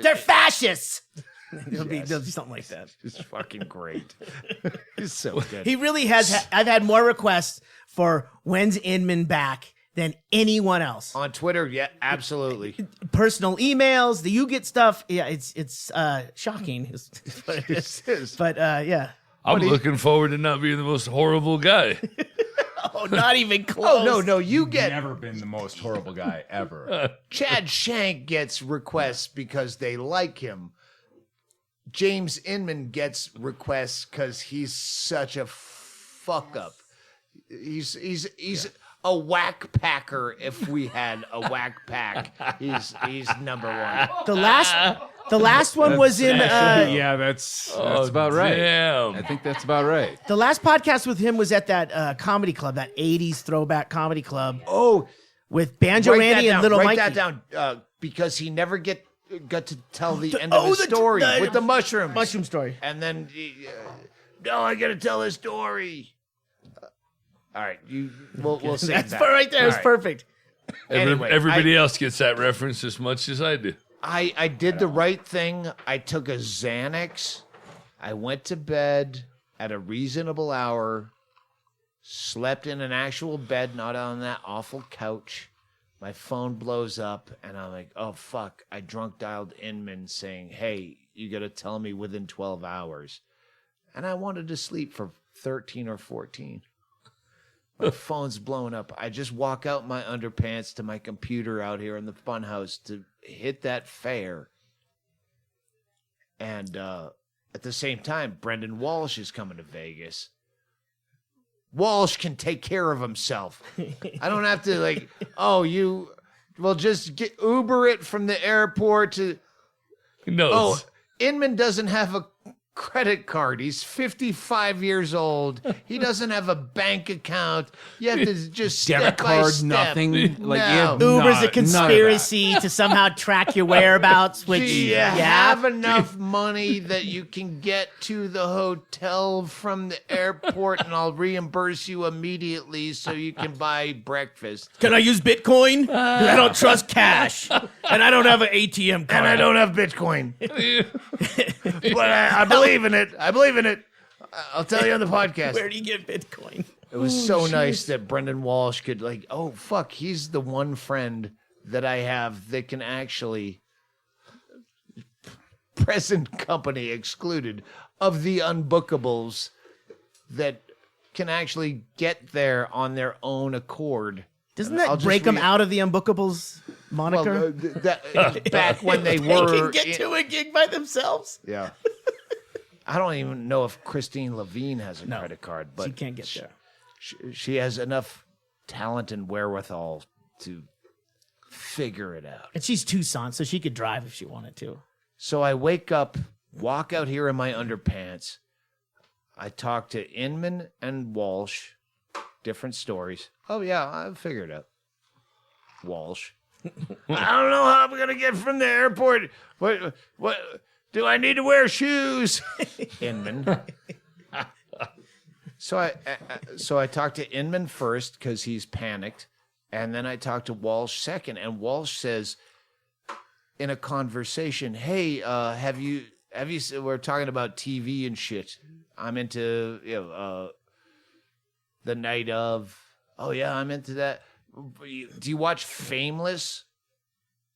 They're fascists. They'll be something like that. It's fucking great. It's so good. He really has. I've had more requests for when's Inman back than anyone else. On Twitter, yeah, absolutely. Personal emails, the you get stuff. Yeah, it's shocking. Is what it is. But yeah. I'm looking forward to not being the most horrible guy. Oh, not even close. Oh, no, you get. Never been the most horrible guy ever. Chad Shank gets requests because they like him. James Inman gets requests because he's such a fuck up. He's a whack packer. If we had a whack pack, he's number one. The last one was in. Yeah, that's about right. Damn. I think that's about right. The last podcast with him was at that comedy club, that 80s throwback comedy club. Oh, with Banjo Randy and Little Write Mikey. that down because he never got to tell the end of his story with the mushrooms. Mushroom story. And then, no, I got to tell a story. All right, we'll save That's that. right there. All It's right. perfect. Anyway, Everybody else gets that reference as much as I do. I did the right thing. I took a Xanax. I went to bed at a reasonable hour, slept in an actual bed, not on that awful couch. My phone blows up, and I'm like, oh, fuck. I drunk dialed Inman saying, hey, you got to tell me within 12 hours. And I wanted to sleep for 13 or 14. My phone's blown up. I just walk out my underpants to my computer out here in the funhouse to hit that fare. And at the same time, Brendan Walsh is coming to Vegas. Walsh can take care of himself. I don't have to just get Uber it from the airport to. No. Oh, Inman doesn't have a credit card. He's 55 years old. He doesn't have a bank account. You have to just step Debit by card, step. nothing. Like No. Uber's a conspiracy to somehow track your whereabouts, which Do you have enough money that you can get to the hotel from the airport and I'll reimburse you immediately so you can buy breakfast? Can I use Bitcoin? 'Cause I don't trust cash. And I don't have an ATM card. And I don't have Bitcoin. But I believe in it. I believe in it. I'll tell you on the podcast. Where do you get Bitcoin? It was so nice that Brendan Walsh could oh, fuck, he's the one friend that I have that can actually, present company excluded, of the unbookables that can actually get there on their own accord. Doesn't that break them out of the Unbookables moniker? Well, back when they were... They can get to a gig by themselves? Yeah. I don't even know if Christine Levine has a credit card, but she can't get there. She has enough talent and wherewithal to figure it out. And she's Tucson, so she could drive if she wanted to. So I wake up, walk out here in my underpants. I talk to Inman and Walsh, different stories. Oh, yeah, I figured it out. Walsh. I don't know how I'm going to get from the airport. What? Do I need to wear shoes? Inman. So I talked to Inman first because he's panicked, and then I talked to Walsh second. And Walsh says in a conversation, "Hey, have you? We're talking about TV and shit. I'm into the night of. Oh yeah, I'm into that. Do you watch Fameless?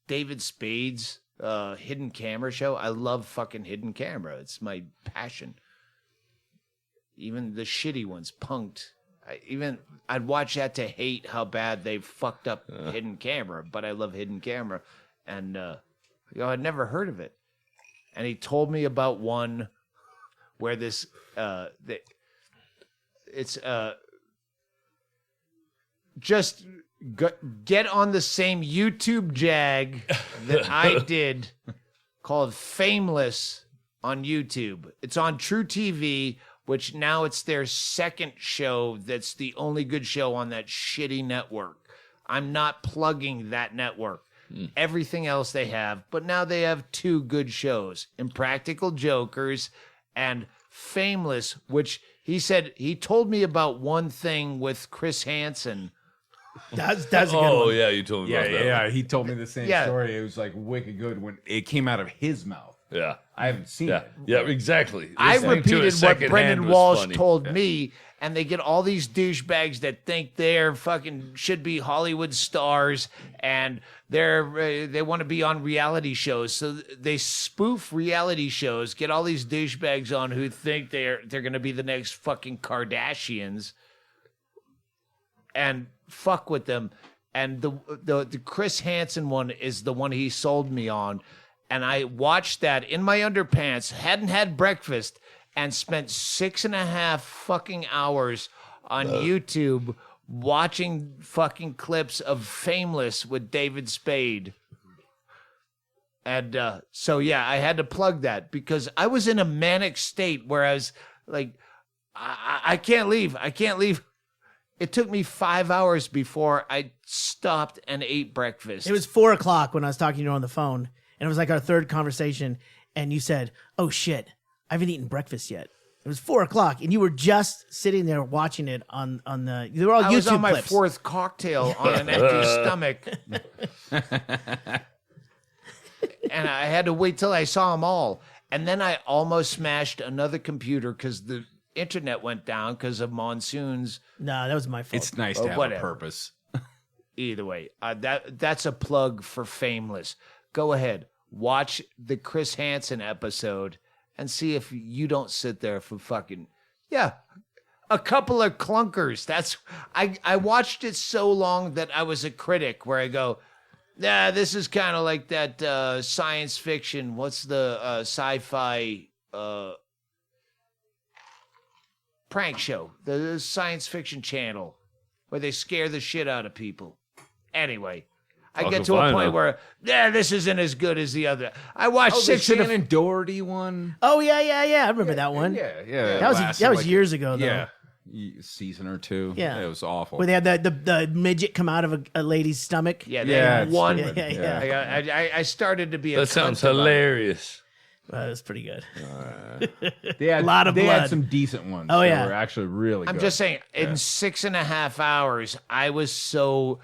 David Spade's hidden camera show. I love fucking hidden camera. It's my passion. Even the shitty ones, Punked. I'd watch that to hate how bad they fucked up hidden camera, but I love hidden camera. And I'd never heard of it. And he told me about one where this just get on the same YouTube jag that I did called Fameless on YouTube. It's on True TV, which now it's their second show that's the only good show on that shitty network. I'm not plugging that network. Everything else they have, but now they have two good shows, Impractical Jokers and Fameless, which he told me about one thing with Chris Hansen. That's a good one. Yeah, you told me about that. Yeah, he told me the same Yeah. story. It was like wicked good when it came out of his mouth. Yeah. I haven't seen Yeah, it. yeah, exactly. I Listening to it repeated what secondhand Brendan was Walsh funny. told me, and they get all these douchebags that think they're fucking should be Hollywood stars, and they want to be on reality shows. So they spoof reality shows, get all these douchebags on who think they're going to be the next fucking Kardashians, and fuck with them. And the Chris Hansen one is the one he sold me on. And I watched that in my underpants, hadn't had breakfast, and spent 6.5 fucking hours on YouTube watching fucking clips of Fameless with David Spade. And so, yeah, I had to plug that because I was in a manic state where I was like, I can't leave. I can't leave. It took me 5 hours before I stopped and ate breakfast. It was 4:00 when I was talking to you on the phone, and it was like our third conversation, and you said, "Oh shit, I haven't eaten breakfast yet." It was 4:00, and you were just sitting there watching it on the. They were all I YouTube was on my clips. fourth cocktail on an empty stomach. And I had to wait till I saw them all. And then I almost smashed another computer because the internet went down because of monsoons. No, that was my fault. It's nice to have whatever. a purpose. Either way, that's a plug for Fameless. Go ahead, watch the Chris Hansen episode and see if you don't sit there for fucking a couple of clunkers. That's I watched it so long that I was a critic where I go, nah, this is kind of like that science fiction. What's the sci-fi prank show? The science fiction channel where they scare the shit out of people. Anyway, I get to a point where, this isn't as good as the other. I watched six the of the... Shannon Doherty one. Oh yeah. I remember that one. Yeah. That was years ago though. Yeah, season or two. Yeah. It was awful. Where they had the midget come out of a lady's stomach. Yeah, they had one. Yeah. I started to be a That sounds cunt about it. hilarious. That was pretty good. They had, a lot of they blood. had some decent ones. Oh, that yeah. were actually really good. I'm just saying, in 6.5 hours, I was so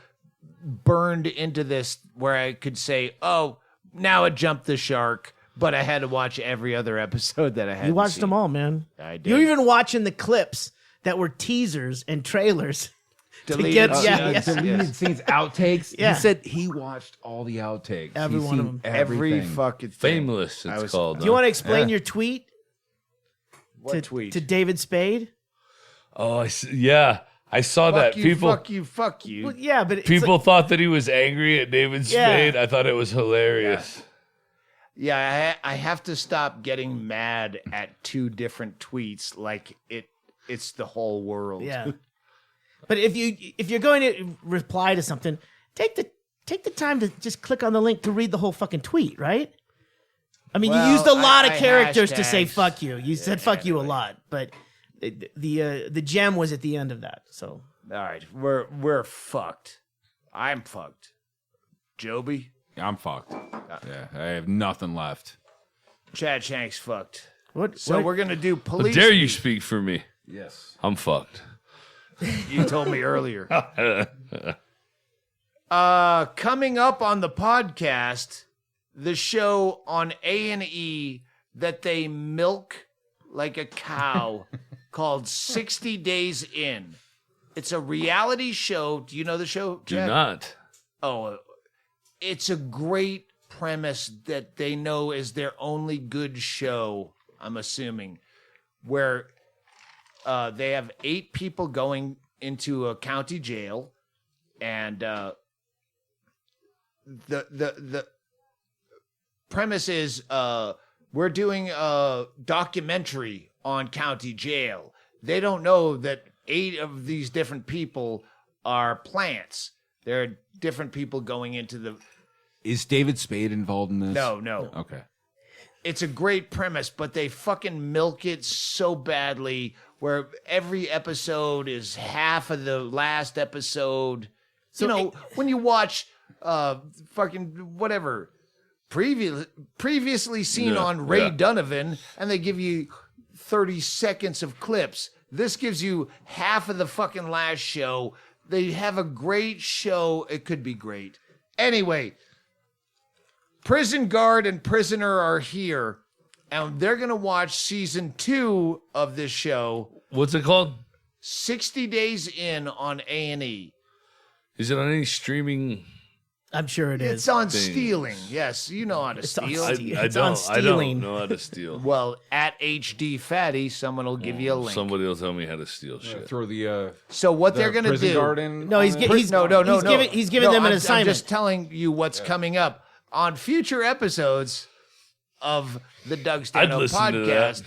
burned into this where I could say, oh, now I jumped the shark, but I had to watch every other episode that I had. You watched them all, man. I did. You were even watching the clips that were teasers and trailers. Deleted get- scenes. deleted scenes, outtakes. Yeah. He said he watched all the outtakes. Every He's one of seen them. Every everything. fucking thing. Fameless, I it's was- called. Do you want to huh? explain your tweet? What tweet? To David Spade? Oh, yeah. I saw that. Fuck you, People fuck you. Well, yeah, but it's people like- thought that he was angry at David Yeah. Spade. I thought it was hilarious. Yeah, I have to stop getting mad at two different tweets like it's the whole world. Yeah. But if you're going to reply to something, take the time to just click on the link to read the whole fucking tweet, right? I mean, Well, you used a lot of I characters to say hashtags. "fuck you." You said "fuck you" a lot, but the gem was at the end of that. So All right, we're fucked. I'm fucked. Jobi, I'm fucked. Yeah, I have nothing left. Chad Shank's fucked. what? So what- we're gonna do How police. dare you speak for me? Yes. I'm fucked. You told me earlier. Coming up on the podcast, the show on A&E that they milk like a cow called 60 Days In. It's a reality show. Do you know the show, Do Chad? not. Oh, it's a great premise that they know is their only good show, I'm assuming, where they have 8 people going into a county jail, and the premise is we're doing a documentary on county jail. They don't know that 8 of these different people are plants. There are different people going into the... Is David Spade involved in this? No. Okay. It's a great premise, but they fucking milk it so badly where every episode is half of the last episode. So, when you watch fucking whatever previously seen on Ray Donovan and they give you 30 seconds of clips, this gives you half of the fucking last show. They have a great show. It could be great. Anyway, Prison Guard and Prisoner are here, and they're going to watch season 2 of this show, What's it called? 60 Days In on A&E. Is it on any streaming? I'm sure it is. It's on Thing. stealing. Yes, you know how to It's on steal. steal. I It's on don't. I stealing. don't know how to steal. Well, at HD Fatty, someone will give you a link. Somebody will tell me how to steal shit. Throw the So what they're going to prison do... garden. No, he's on get- it? he's- No. He's giving them an I'm assignment. just telling you what's coming up on future episodes of the Doug Stanhope listen to that. podcast.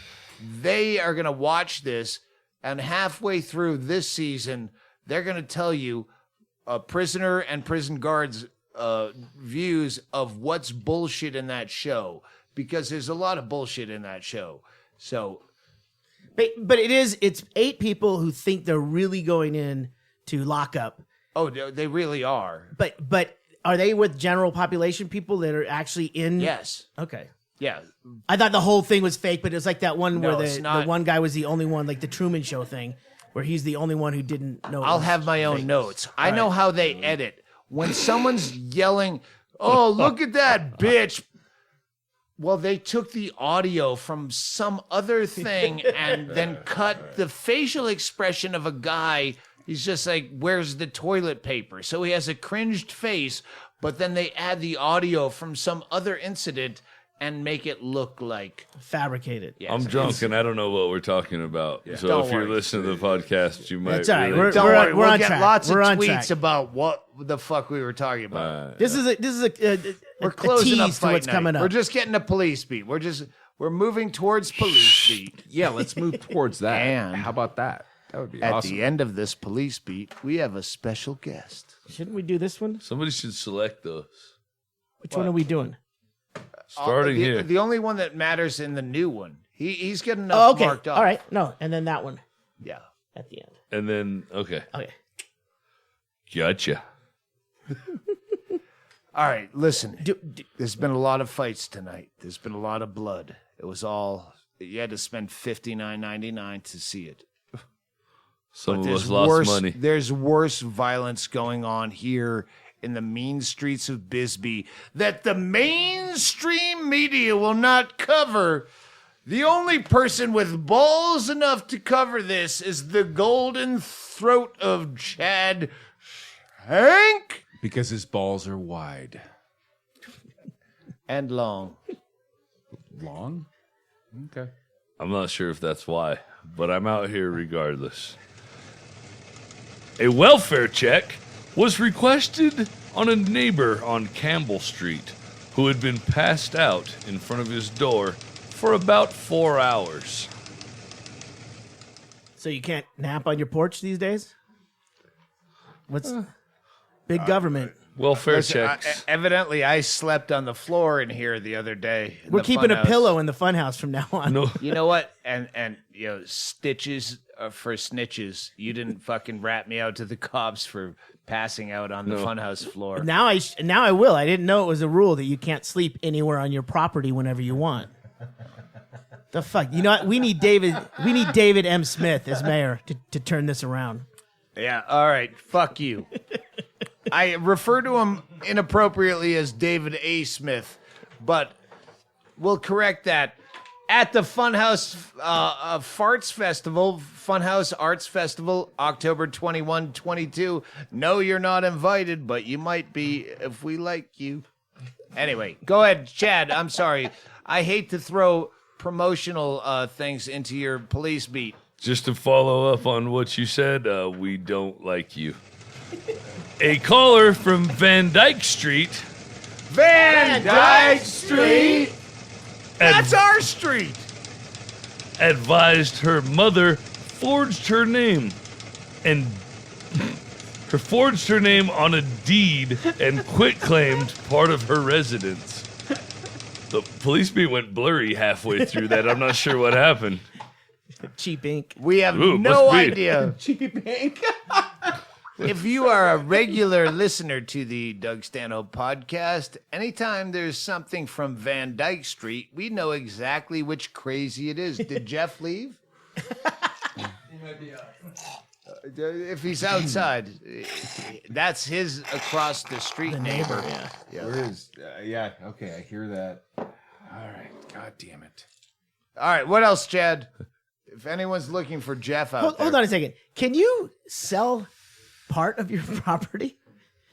They are going to watch this, and halfway through this season, they're going to tell you a prisoner and prison guards' views of what's bullshit in that show, because there's a lot of bullshit in that show. So But it's 8 people who think they're really going in to lockup. Oh, they really are. But are they with general population people that are actually in? Yes. Okay. Yeah. I thought the whole thing was fake, but it was like that one No, where it's the not. one guy was the only one, like the Truman Show thing, where he's the only one who didn't know. it I'll was have my own fake. notes. I know how they edit. When someone's yelling, "Oh, look at that bitch." Well, they took the audio from some other thing and then cut the facial expression of a guy. He's just like, "Where's the toilet paper?" So he has a cringed face, but then they add the audio from some other incident and make it look like Fabricated. Yes, I'm drunk and I don't know what we're talking about. So Don't if you're worry. listening to the podcast, you might. That's all right. really- Don't We're worry, on we'll get track. lots We're of on tweets track. about what the fuck we were talking about. This is a We're closing a up tease to fight what's night. coming up. We're just getting a police beat. We're moving towards police beat. Yeah, let's move towards that. And- how about that? That would be At awesome. the end of this police beat, we have a special guest. Shouldn't we do this one? Somebody should select those. Which one are we doing? Starting the, here. The only one that matters in the new one. He's got enough Oh, okay. marked off. All right. No, and then that one Yeah. at the end. And then, okay. Okay. Gotcha. All right, listen. Do, There's been a lot of fights tonight. There's been a lot of blood. It was all you had to spend $59.99 to see it. Some of There's us lost worse, money. There's worse violence going on here in the mean streets of Bisbee that the mainstream media will not cover. The only person with balls enough to cover this is the golden throat of Chad Shank Because his balls are wide. and long. Long? Okay. I'm not sure if that's why, but I'm out here regardless. A welfare check was requested on a neighbor on Campbell Street who had been passed out in front of his door for about 4 hours. so you can't nap on your porch these days? What's big government? Welfare Listen, checks. evidently, I slept on the floor in here the other day. in We're the keeping a funhouse. pillow in the funhouse from now on. No, You know what? And stitches for snitches. You didn't fucking rat me out to the cops for passing out on the funhouse floor. Now I will. I didn't know it was a rule that you can't sleep anywhere on your property whenever you want. The fuck? You know what? We need David M. Smith as mayor to turn this around. Yeah. All right. Fuck you. I refer to him inappropriately as David A. Smith, but we'll correct that. At the Funhouse Farts Festival, Funhouse Arts Festival, October 21, 22. No, you're not invited, but you might be if we like you. Anyway, go ahead, Chad. I'm sorry. I hate to throw promotional things into your police beat. just to follow up on what you said, we don't like you. A caller from Van Dyke Street. Van Dyke Street. That's our street. Advised her mother forged her name and forged her name on a deed and quitclaimed part of her residence. The police beat went blurry halfway through that. I'm not sure what happened. Cheap ink. We have Ooh, no must be. idea. Cheap ink. If you are a regular listener to the Doug Stanhope podcast, anytime there's something from Van Dyke Street, we know exactly which crazy it is. Did Jeff leave? If he's outside, that's his across the street neighbor. Yeah. Where is? Yeah. Okay, I hear that. All right. God damn it. All right, what else, Chad? If anyone's looking for Jeff out there. Hold on a second. Can you sell part of your property?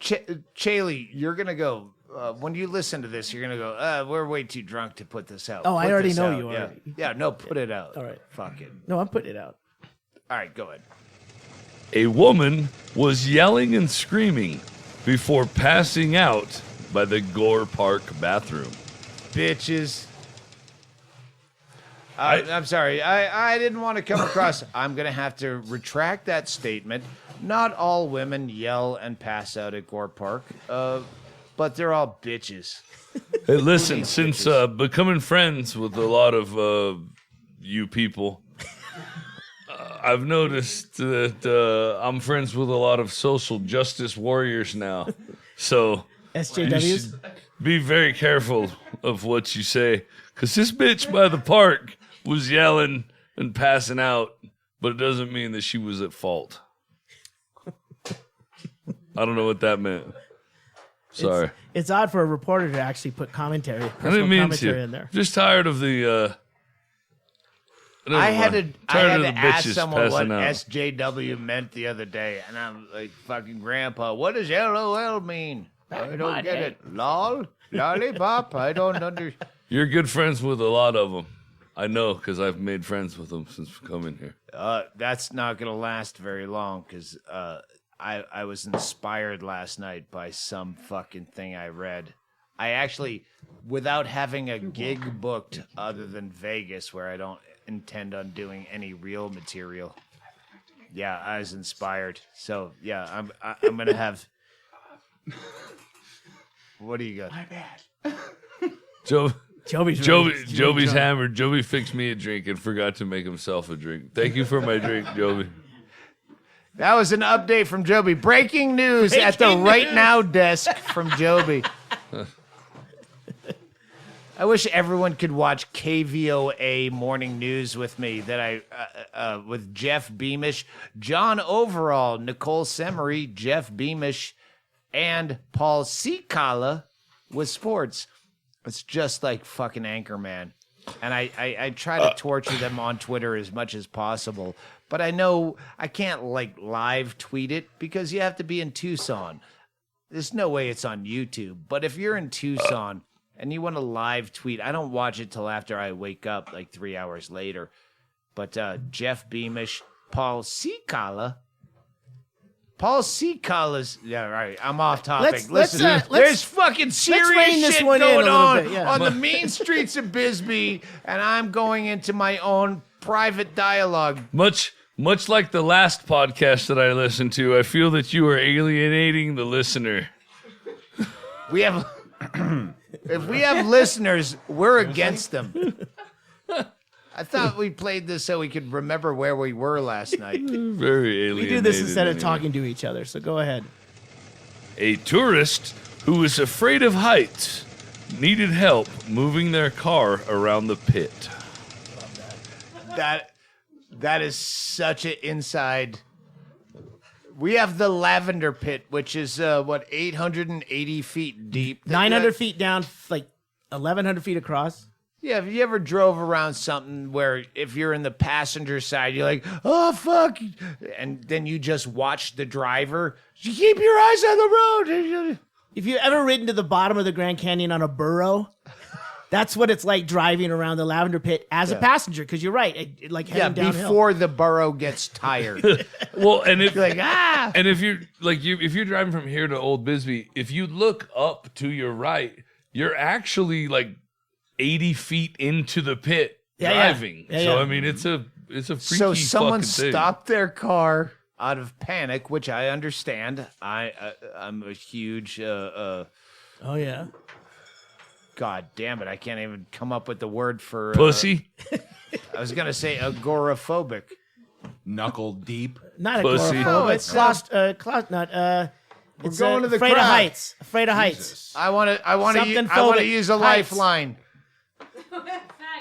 Chaille, you're going to go, when you listen to this, you're going to go, we're way too drunk to put this out. Oh, I Put already this know out. you Yeah. already. Yeah, no, put it out. All right. Fuck it. No, I'm putting it out. All right, go ahead. A woman was yelling and screaming before passing out by the Gore Park bathroom. Bitches. I'm sorry. I didn't want to come across. I'm going to have to retract that statement. Not all women yell and pass out at Gore Park, but they're all bitches. Hey, listen, since becoming friends with a lot of you people, I've noticed that I'm friends with a lot of social justice warriors now. So you SJWs? should be very careful of what you say. Because this bitch by the park was yelling and passing out, but it doesn't mean that she was at fault. I don't know what that meant. Sorry. It's odd for a reporter to actually put commentary, I personal didn't mean commentary to. in there. Just tired of the... I had to ask bitches someone what passing out. SJW meant the other day, and I'm like, fucking grandpa, what does LOL mean? I don't get it. Lol? Lollipop? I don't understand. You're good friends with a lot of them. I know, because I've made friends with them since coming here. That's not going to last very long, because I was inspired last night by some fucking thing I read. I actually, without having a gig booked other than Vegas, where I don't intend on doing any real material. Yeah, I was inspired. So yeah, I'm gonna have. What do you got? My bad. Jobi's hammered. Jobi fixed me a drink and forgot to make himself a drink. Thank you for my drink, Jobi. That was an update from Jobi. Breaking news at the Right Now desk from Jobi. I wish everyone could watch KVOA Morning News with me. With Jeff Beamish, John Overall, Nicole Semery, Jeff Beamish, and Paul Cicala with sports. It's just like fucking Anchorman. And I try to torture them on Twitter as much as possible. But I know I can't like live tweet it because you have to be in Tucson. There's no way it's on YouTube. But if you're in Tucson and you want to live tweet, I don't watch it till after I wake up, like 3 hours later. But Jeff Beamish, Paul Cicala's, yeah, right. I'm off topic. Listen, there's fucking serious shit going on the mean streets of Bisbee, and I'm going into my own private dialogue. Much like the last podcast that I listened to, I feel that you are alienating the listener. We have, if we have listeners, we're against them. I thought we played this so we could remember where we were last night. Very alienated. We do this instead of talking to each other, so go ahead. A tourist who is afraid of heights needed help moving their car around the pit. That is such an inside. We have the Lavender Pit, which is 880 feet deep. 900 feet down, like 1,100 feet across. Yeah, have you ever drove around something where if you're in the passenger side, you're like, oh, fuck. And then you just watch the driver. You keep your eyes on the road. If you've ever ridden to the bottom of the Grand Canyon on a burro, that's what it's like driving around the Lavender Pit as a passenger. Because you're right, like heading downhill. Before the burro gets tired. Well, and if you're like, and if you're like if you're driving from here to Old Bisbee, if you look up to your right, you're actually like 80 feet into the pit driving. Yeah. I mean, it's a freaky So someone fucking thing. stopped their car out of panic, which I understand. I'm a huge. Oh yeah. God damn it! I can't even come up with the word for pussy. I was gonna say agoraphobic. Knuckle deep. Not Pussy. agoraphobic. No, It's We're going to the afraid crowd. of heights. Afraid of heights. I want to Something use a phobic. Heights. lifeline.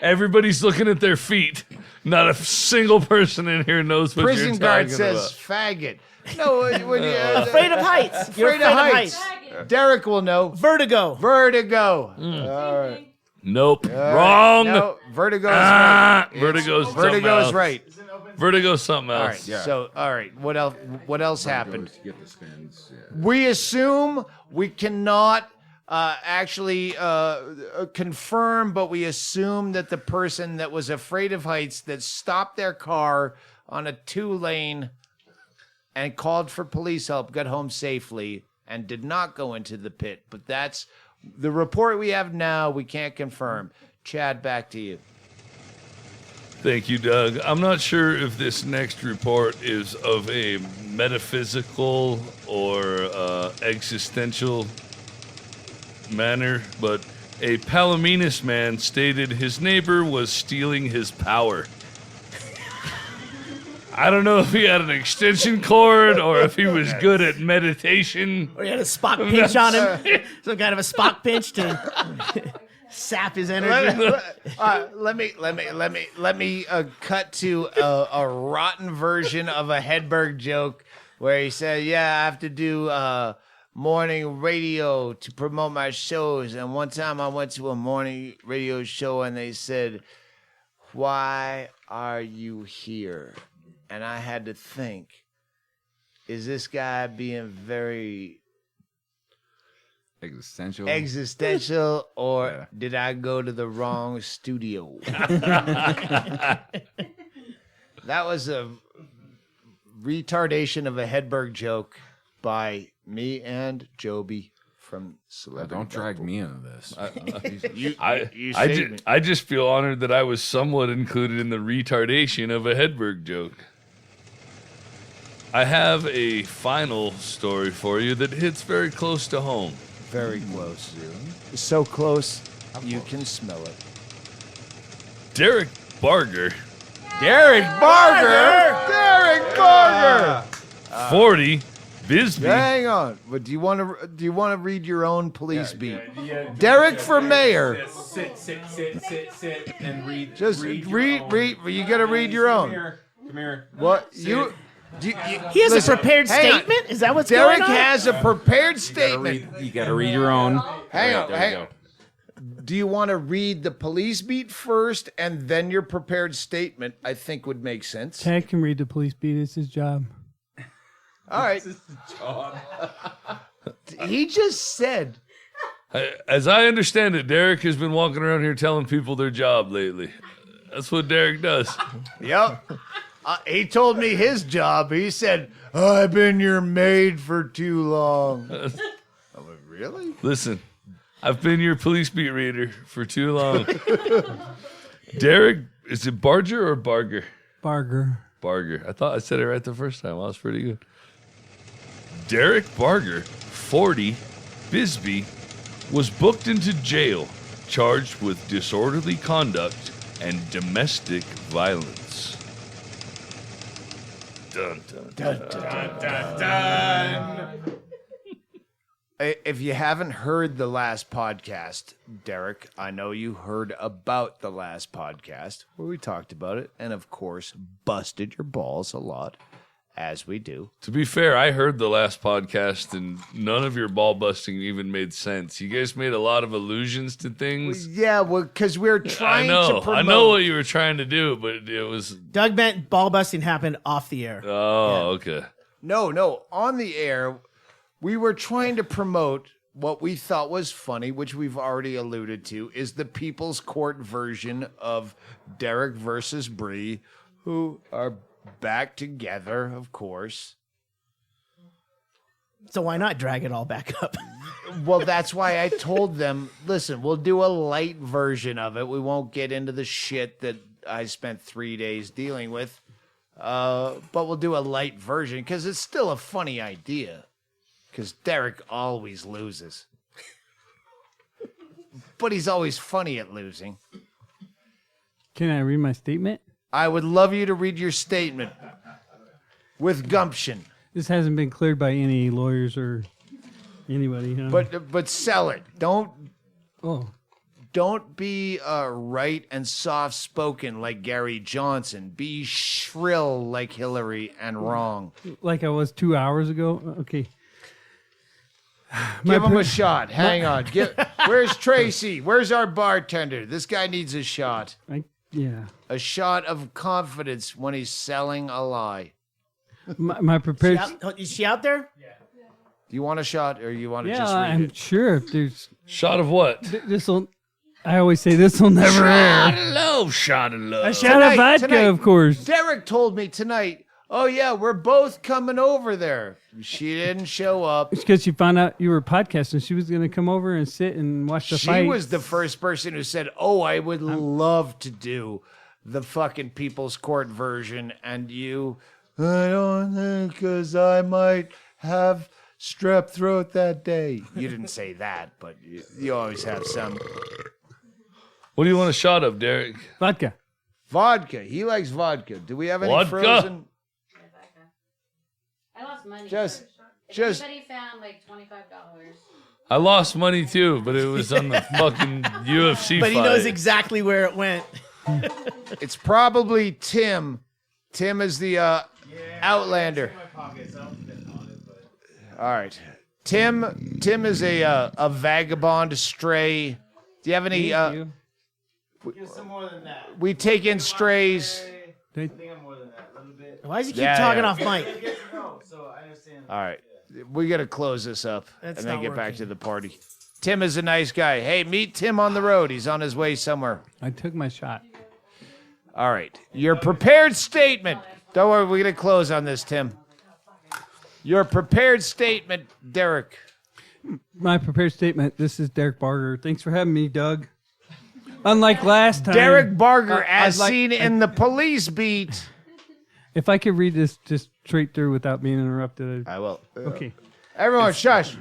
Everybody's looking at their feet. Not a single person in here knows what Prison you're guard talking says faggot. No, when you, Afraid of heights. You're afraid of heights. Derrick will know. Vertigo. Vertigo. All right. Nope. Wrong. No, vertigo is right. Vertigo's Vertigo is right. Vertigo's something All else. right. So, all right. What else? What else happened? Get the spins. Yeah. We assume we cannot actually confirm, but we assume that the person that was afraid of heights that stopped their car on a 2-lane and called for police help got home safely and did not go into the pit. But that's the report we have now. We can't confirm. Chad, back to you. Thank you, Doug. I'm not sure if this next report is of a metaphysical or existential manner, but a Palominas man stated his neighbor was stealing his power. I don't know if he had an extension cord or if he was good at meditation. Or he had a Spock pinch on him. Some kind of a Spock pinch to sap his energy. Let me cut to a rotten version of a Hedberg joke where he said, "Yeah, I have to do morning radio to promote my shows." And one time I went to a morning radio show and they said, "Why are you here?" And I had to think, is this guy being very existential, or did I go to the wrong studio? That was a retardation of a Hedberg joke by me and Jobi from Celebrity. Don't drag me into this. I just feel honored that I was somewhat included in the retardation of a Hedberg joke. I have a final story for you that hits very close to home. Very close. So close, you can smell it. Derrick Barger, Derrick Barger! Derrick Barger! 40, Bisbee. Hang on. But do you want to read your own police beat? Derrick for mayor. Sit, and read. Just read. You got to read your own. Come here. What? He has a prepared statement? Is that what's Derrick going on? has a prepared statement. You got to read your own. Hang on. Do you want to read the police beat first and then your prepared statement? I think would make sense. Chad can read the police beat. It's his job. All right. He just said. As I understand it, Derrick has been walking around here telling people their job lately. That's what Derrick does. Yep. He told me his job. He said, "I've been your maid for too long." I went, really? Listen, I've been your police beat reader for too long. Derrick, is it Barger or Barger? Barger. Barger. I thought I said it right the first time. That was pretty good. Derrick Barger, 40, Bisbee, was booked into jail, charged with disorderly conduct and domestic violence. Dun, dun, dun, dun. If you haven't heard the last podcast, Derrick, I know you heard about the last podcast where we talked about it and, of course, busted your balls a lot, as we do. To be fair, I heard the last podcast and none of your ball busting even made sense. You guys made a lot of allusions to things. Yeah, well, because we're trying to promote. I know what you were trying to do, but it was... Doug meant ball busting happened off the air. Oh, okay. No, on the air, we were trying to promote what we thought was funny, which we've already alluded to, is the People's Court version of Derrick versus Bree, who are back together, of course. So why not drag it all back up? Well, that's why I told them, listen, we'll do a light version of it. We won't get into the shit that I spent 3 days dealing with. But we'll do a light version because it's still a funny idea. Because Derrick always loses. But he's always funny at losing. Can I read my statement? I would love you to read your statement with gumption. This hasn't been cleared by any lawyers or anybody. Huh? But sell it. Don't Don't be right and soft spoken like Gary Johnson. Be shrill like Hillary and wrong. Like I was 2 hours ago. Okay. Give him a shot. Hang on. Where's Tracy? Where's our bartender? This guy needs a shot. Yeah. A shot of confidence when he's selling a lie. My prepared. Is she out there? Yeah. Do you want a shot or you want to Yeah, just read I'm it? sure if there's shot of what? This will. I always say this will never Shot air. of love, shot of love. A shot of vodka, of course. Derrick told me tonight, oh yeah, we're both coming over there. She didn't show up. It's because she found out you were podcasting. She was going to come over and sit and watch the fight. She was the first person who said, oh, I would love to do the fucking People's Court version. And you, I don't think, because I might have strep throat that day. You didn't say that, but you always have some. What do you want a shot of, Derrick? Vodka. Vodka. He likes vodka. Do we have any Vodka? frozen? lost money. Just. Anybody found like $25. I lost money too, but it was on the fucking UFC But he fight. knows exactly where it went. It's probably Tim. Tim is the Outlander. All right. Tim is a vagabond stray. Do you have any? Thank you. Give some more than that. We take in strays. I think I'm more than that. A little bit. Why does he keep talking off mic? So I understand. All right. We got to close this up That's and then not get back working. to the party. Tim is a nice guy. Hey, meet Tim on the road. He's on his way somewhere. I took my shot. All right. Your prepared statement. Don't worry, we're going to close on this, Tim. Your prepared statement, Derrick. My prepared statement. This is Derrick Barger. Thanks for having me, Doug. Unlike last time, Derrick Barger, as I'd like- seen in the police beat. If I could read this just straight through without being interrupted. I will. Okay. Everyone, shush.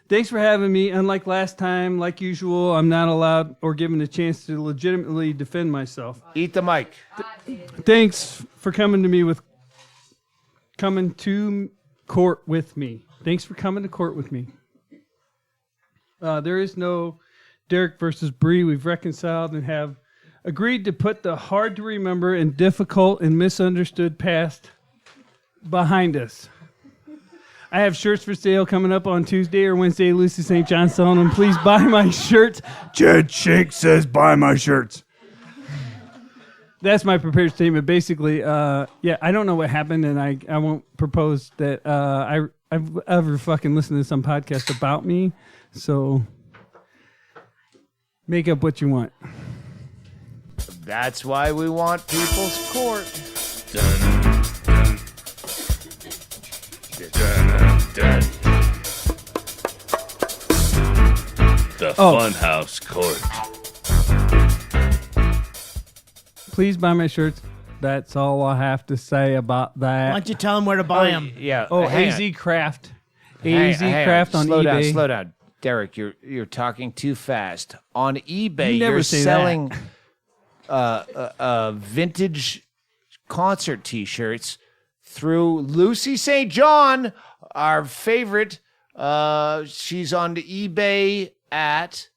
Thanks for having me. Unlike last time, like usual, I'm not allowed or given a chance to legitimately defend myself. Eat the mic. Thanks for coming to court with me. Thanks for coming to court with me. There is no Derrick versus Bree. We've reconciled and have agreed to put the hard to remember and difficult and misunderstood past behind us. I have shirts for sale coming up on Tuesday or Wednesday. Lucy St. John selling them. Please buy my shirts. Jed Shank says buy my shirts. That's my prepared statement. Basically, I don't know what happened, and I won't propose that I've ever fucking listened to some podcast about me. So make up what you want. That's why we want people's court. Dun, dun. Dun, dun. The Funhouse Court. Please buy my shirts. That's all I have to say about that. Why don't you tell him where to buy them? Yeah. Oh, hang AZ on. Craft. Hang AZ Craft on slow eBay. Slow down. Derrick, you're talking too fast. On eBay, You never you're say selling vintage concert T-shirts through Lucy St. John, our favorite. She's on eBay at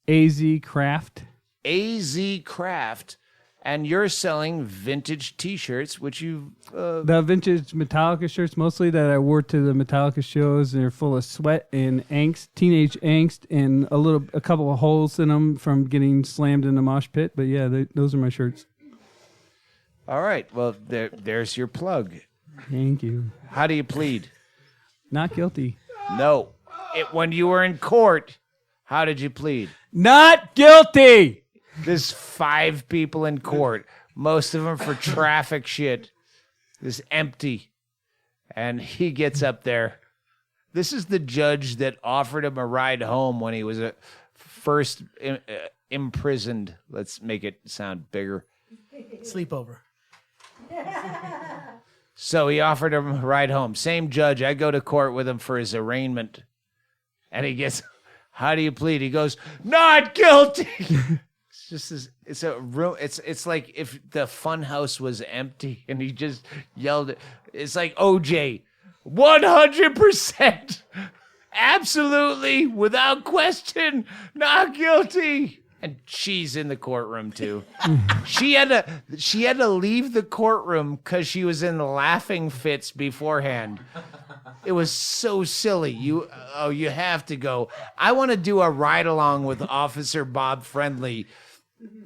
AZ Craft. AZ Craft, and you're selling vintage T-shirts, which you The vintage Metallica shirts, mostly that I wore to the Metallica shows, and they're full of sweat and angst, teenage angst, and a couple of holes in them from getting slammed in the mosh pit. But yeah, those are my shirts. All right. Well, there's your plug. Thank you. How do you plead? Not guilty. No. When you were in court, how did you plead? Not guilty. There's 5 people in court, most of them for traffic shit. This empty. And he gets up there. This is the judge that offered him a ride home when he was first imprisoned. Let's make it sound bigger. Sleepover. So he offered him a ride home. Same judge. I go to court with him for his arraignment. And he gets, how do you plead? He goes, not guilty. It's just this, it's a room. It's like if the fun house was empty and he just yelled it. It's like OJ, 100%, absolutely, without question, not guilty. And she's in the courtroom too. She had to leave the courtroom because she was in laughing fits beforehand. It was so silly. You have to go. I want to do a ride along with Officer Bob Friendly,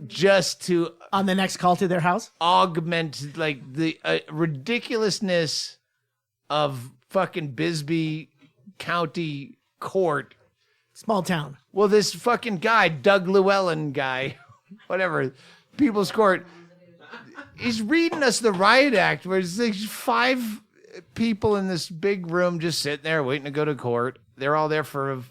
just to on the next call to their house, augment like the ridiculousness of fucking Bisbee County Court. Small town. Well, this fucking guy, Doug Llewellyn guy, whatever, People's Court, he's reading us the riot act where there's like 5 people in this big room just sitting there waiting to go to court. They're all there for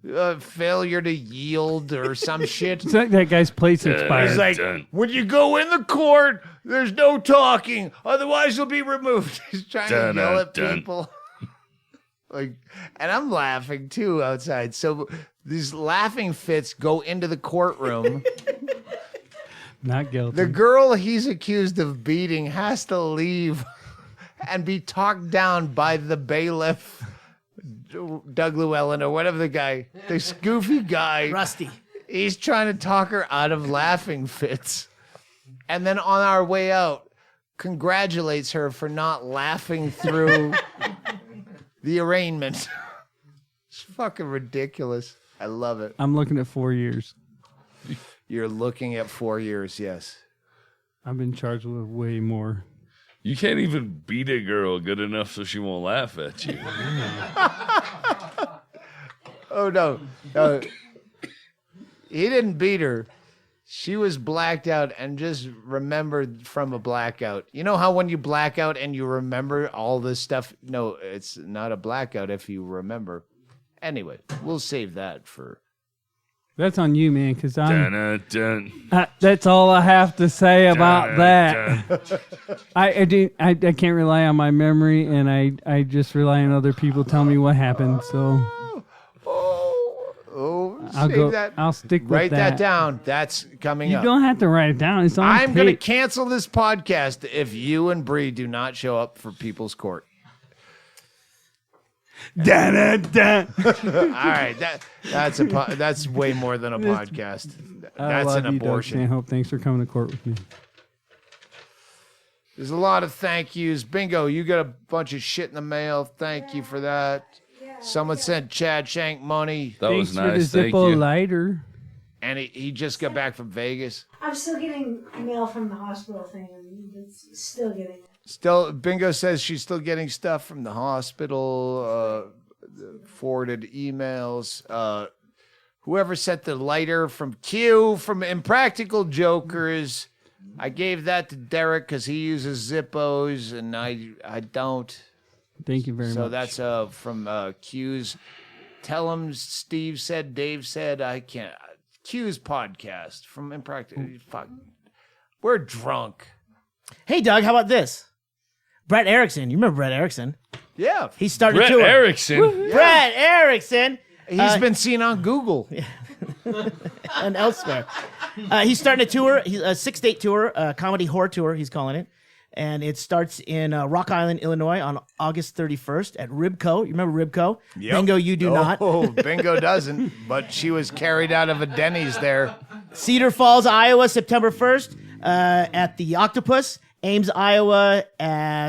a failure to yield or some shit. It's like that guy's plate's expired. He's like, when you go in the court, there's no talking, otherwise you'll be removed. He's trying to yell at people. Like, and I'm laughing too outside. So these laughing fits go into the courtroom. Not guilty. The girl he's accused of beating has to leave and be talked down by the bailiff, Doug Llewellyn, or whatever the guy, this goofy guy. Rusty. He's trying to talk her out of laughing fits. And then on our way out, congratulates her for not laughing through the arraignment. It's fucking ridiculous. I love it. I'm looking at 4 years. You're looking at 4 years, yes. I've been charged with way more. You can't even beat a girl good enough so she won't laugh at you. Oh, no. He didn't beat her. She was blacked out and just remembered from a blackout. You know how when you black out and you remember all this stuff? No, it's not a blackout if you remember. Anyway, we'll save that for... That's on you, man, because I'm... Dun, dun. That's all I have to say about Dun, that. I can't rely on my memory, and I just rely on other people telling me what happened, so... I'll stick with Write that. that down. That's coming You up. don't have to write it down. It's on I'm going to tape. cancel this podcast if you and Bree do not show up for People's Court. Dun, dun, dun. All right, that's way more than a podcast. I That's love an you, Doug abortion. Stanhope. Thanks for coming to court with me. There's a lot of thank yous. Bingo, you got a bunch of shit in the mail. Thank you for that. Someone sent Chad Shank money. That was Thanks nice. for the Thank Zippo you. lighter. And he just got back from Vegas. I'm still getting mail from the hospital thing, and it's still getting it. Still, Bingo says she's still getting stuff from the hospital, forwarded emails. Whoever sent the lighter from Q, from Impractical Jokers, I gave that to Derrick because he uses Zippos, and I don't. Thank you very much. So that's from Q's. Tell him Steve said, Dave said, I can't. Q's podcast from Impractical. Fuck. We're drunk. Hey, Doug, how about this? Brett Erickson. You remember Brett Erickson? Yeah. He started Brett a tour. Erickson. Woo, Brett Erickson. He's been seen on Google. And elsewhere. He's starting a tour, a 6-date tour, a comedy horror tour, he's calling it. And it starts in Rock Island, Illinois on August 31st at Ribco. You remember Ribco? Yep. Bingo, you do not. Oh, Bingo doesn't, but she was carried out of a Denny's there. Cedar Falls, Iowa, September 1st at the Octopus. Ames, Iowa,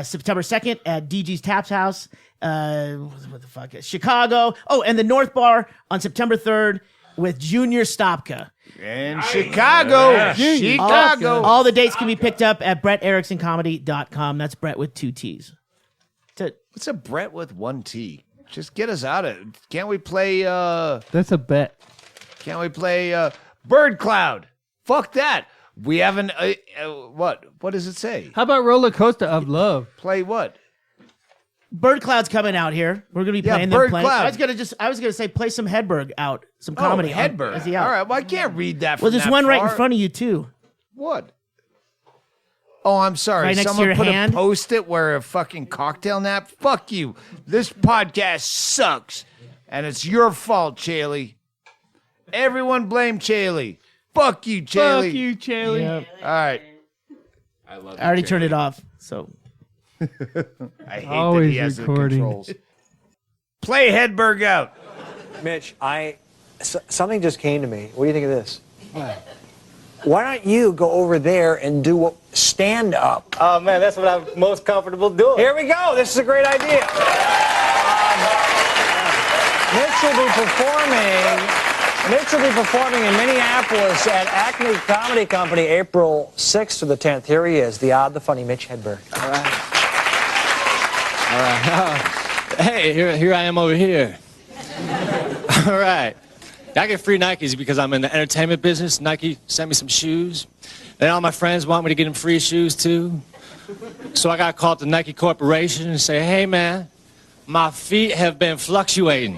September 2nd at DG's Taps House. What the fuck? Chicago. Oh, and the North Bar on September 3rd with Junior Stopka. In Chicago. Yeah. Chicago. All the dates can be picked up at BrettEricksonComedy.com. That's Brett with 2 T's. What's a Brett with 1 T? Just get us out of it. Can't we play, That's a bet. can't we play, Bird Cloud? Fuck that. We haven't, what? What does it say? How about Roller Coaster of Love? Play what? Bird Cloud's coming out here. We're gonna be Yeah, playing. Bird them playing. Cloud. I was gonna say play some Hedberg out, some comedy. Oh, Hedberg. Is he out? All right, well, I can't read that from Well, there's that one right in far. front of you too. What? Oh, I'm sorry. Right next to Someone your put hand? a post-it where a fucking cocktail nap? Fuck you. This podcast sucks. And it's your fault, Chaille. Everyone blame Chaille. Fuck you, Chaille. Fuck you, Chaille. Yep. All right. I already turned it off. So I hate Always that he has recording. the controls. Play Hedberg out. Mitch, something just came to me. What do you think of this? Why don't you go over there and do stand up? Oh man, that's what I'm most comfortable doing. Here we go. This is a great idea. Mitch will be performing in Minneapolis at Acme Comedy Company April 6th to the 10th. Here he is, the odd, the funny Mitch Hedberg. All right. Hey, here I am over here. All right. I get free Nikes because I'm in the entertainment business. Nike sent me some shoes. And all my friends want me to get them free shoes, too. So I got to call up the Nike Corporation and say, hey, man, my feet have been fluctuating.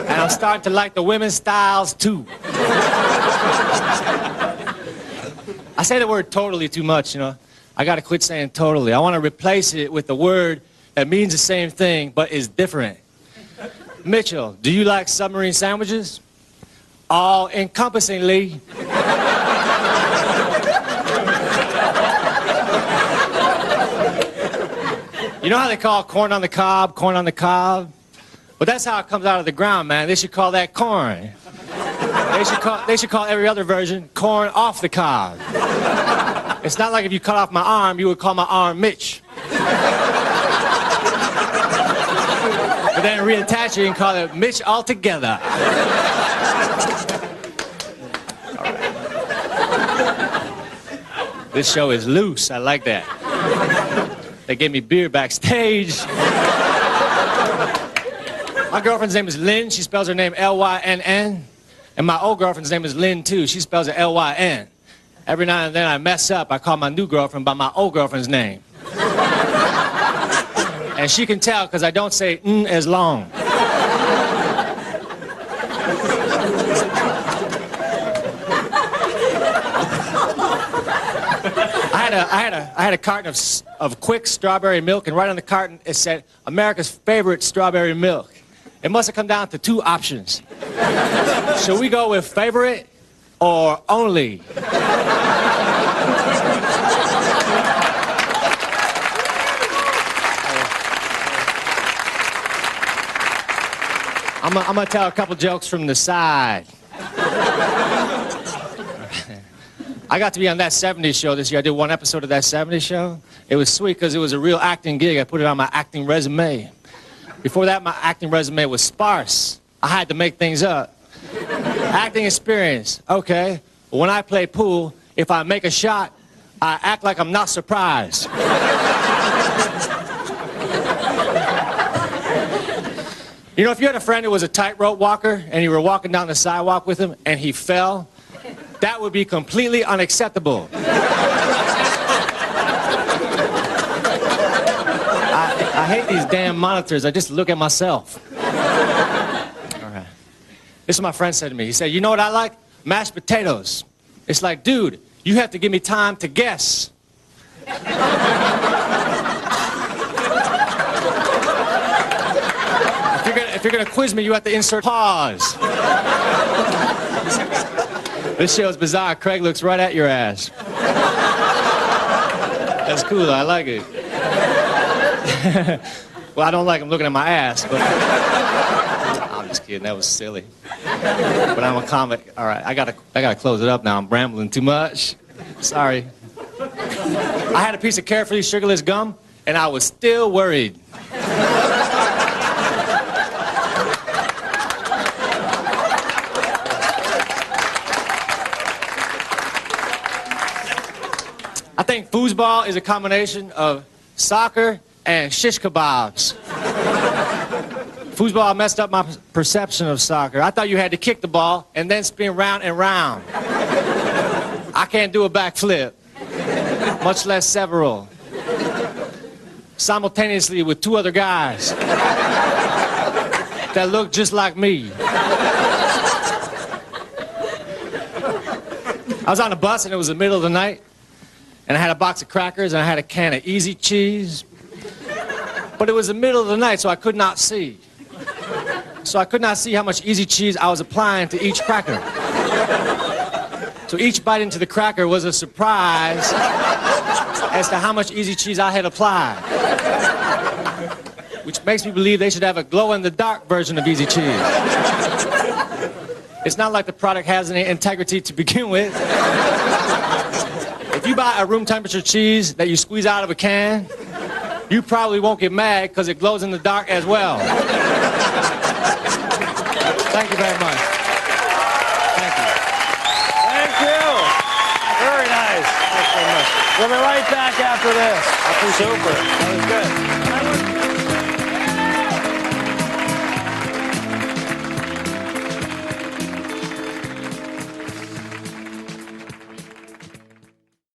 And I'm starting to like the women's styles, too. I say the word totally too much, you know. I got to quit saying totally. I want to replace it with a word that means the same thing but is different. Mitchell, do you like submarine sandwiches? All encompassingly. You know how they call corn on the cob, corn on the cob? But that's how it comes out of the ground, man. They should call that corn. They should call every other version corn off the cob. It's not like if you cut off my arm, you would call my arm Mitch. But then reattach it and call it Mitch altogether. This show is loose. I like that. They gave me beer backstage. My girlfriend's name is Lynn. She spells her name L-Y-N-N. And my old girlfriend's name is Lynn, too. She spells it L-Y-N. Every now and then I mess up. I call my new girlfriend by my old girlfriend's name. And she can tell because I don't say as long. I had a carton of Quick strawberry milk, and right on the carton it said America's favorite strawberry milk. It must have come down to two options. Should we go with favorite or only? I'm gonna tell a couple jokes from the side. I got to be on That 70s Show this year. I did one episode of That 70s Show. It was sweet because it was a real acting gig. I put it on my acting resume. Before that, my acting resume was sparse. I had to make things up. Acting experience, okay. When I play pool, if I make a shot, I act like I'm not surprised. You know, if you had a friend who was a tightrope walker and you were walking down the sidewalk with him and he fell, that would be completely unacceptable. I hate these damn monitors. I just look at myself. All right. This is what my friend said to me. He said, you know what I like? Mashed potatoes. It's like, dude, you have to give me time to guess. If you're gonna quiz me, you have to insert pause. This show is bizarre. Ggreg looks right at your ass. That's cool, I like it. Well, I don't like him looking at my ass, but... I'm just kidding, that was silly. But I'm a comic. All right, I gotta close it up now. I'm rambling too much. Sorry. I had a piece of carefree sugarless gum, and I was still worried. I think foosball is a combination of soccer and shish kebabs. Foosball messed up my perception of soccer. I thought you had to kick the ball and then spin round and round. I can't do a backflip, much less several, simultaneously with two other guys that look just like me. I was on a bus and it was the middle of the night. And I had a box of crackers, and I had a can of Easy Cheese. But it was the middle of the night, so I could not see. So I could not see how much Easy Cheese I was applying to each cracker. So each bite into the cracker was a surprise as to how much Easy Cheese I had applied. Which makes me believe they should have a glow-in-the-dark version of Easy Cheese. It's not like the product has any integrity to begin with. If you buy a room temperature cheese that you squeeze out of a can, you probably won't get mad because it glows in the dark as well. Thank you very much. Thank you. Thank you. Very nice. Thanks very much. We'll be right back after this. I appreciate it. Super. That was good.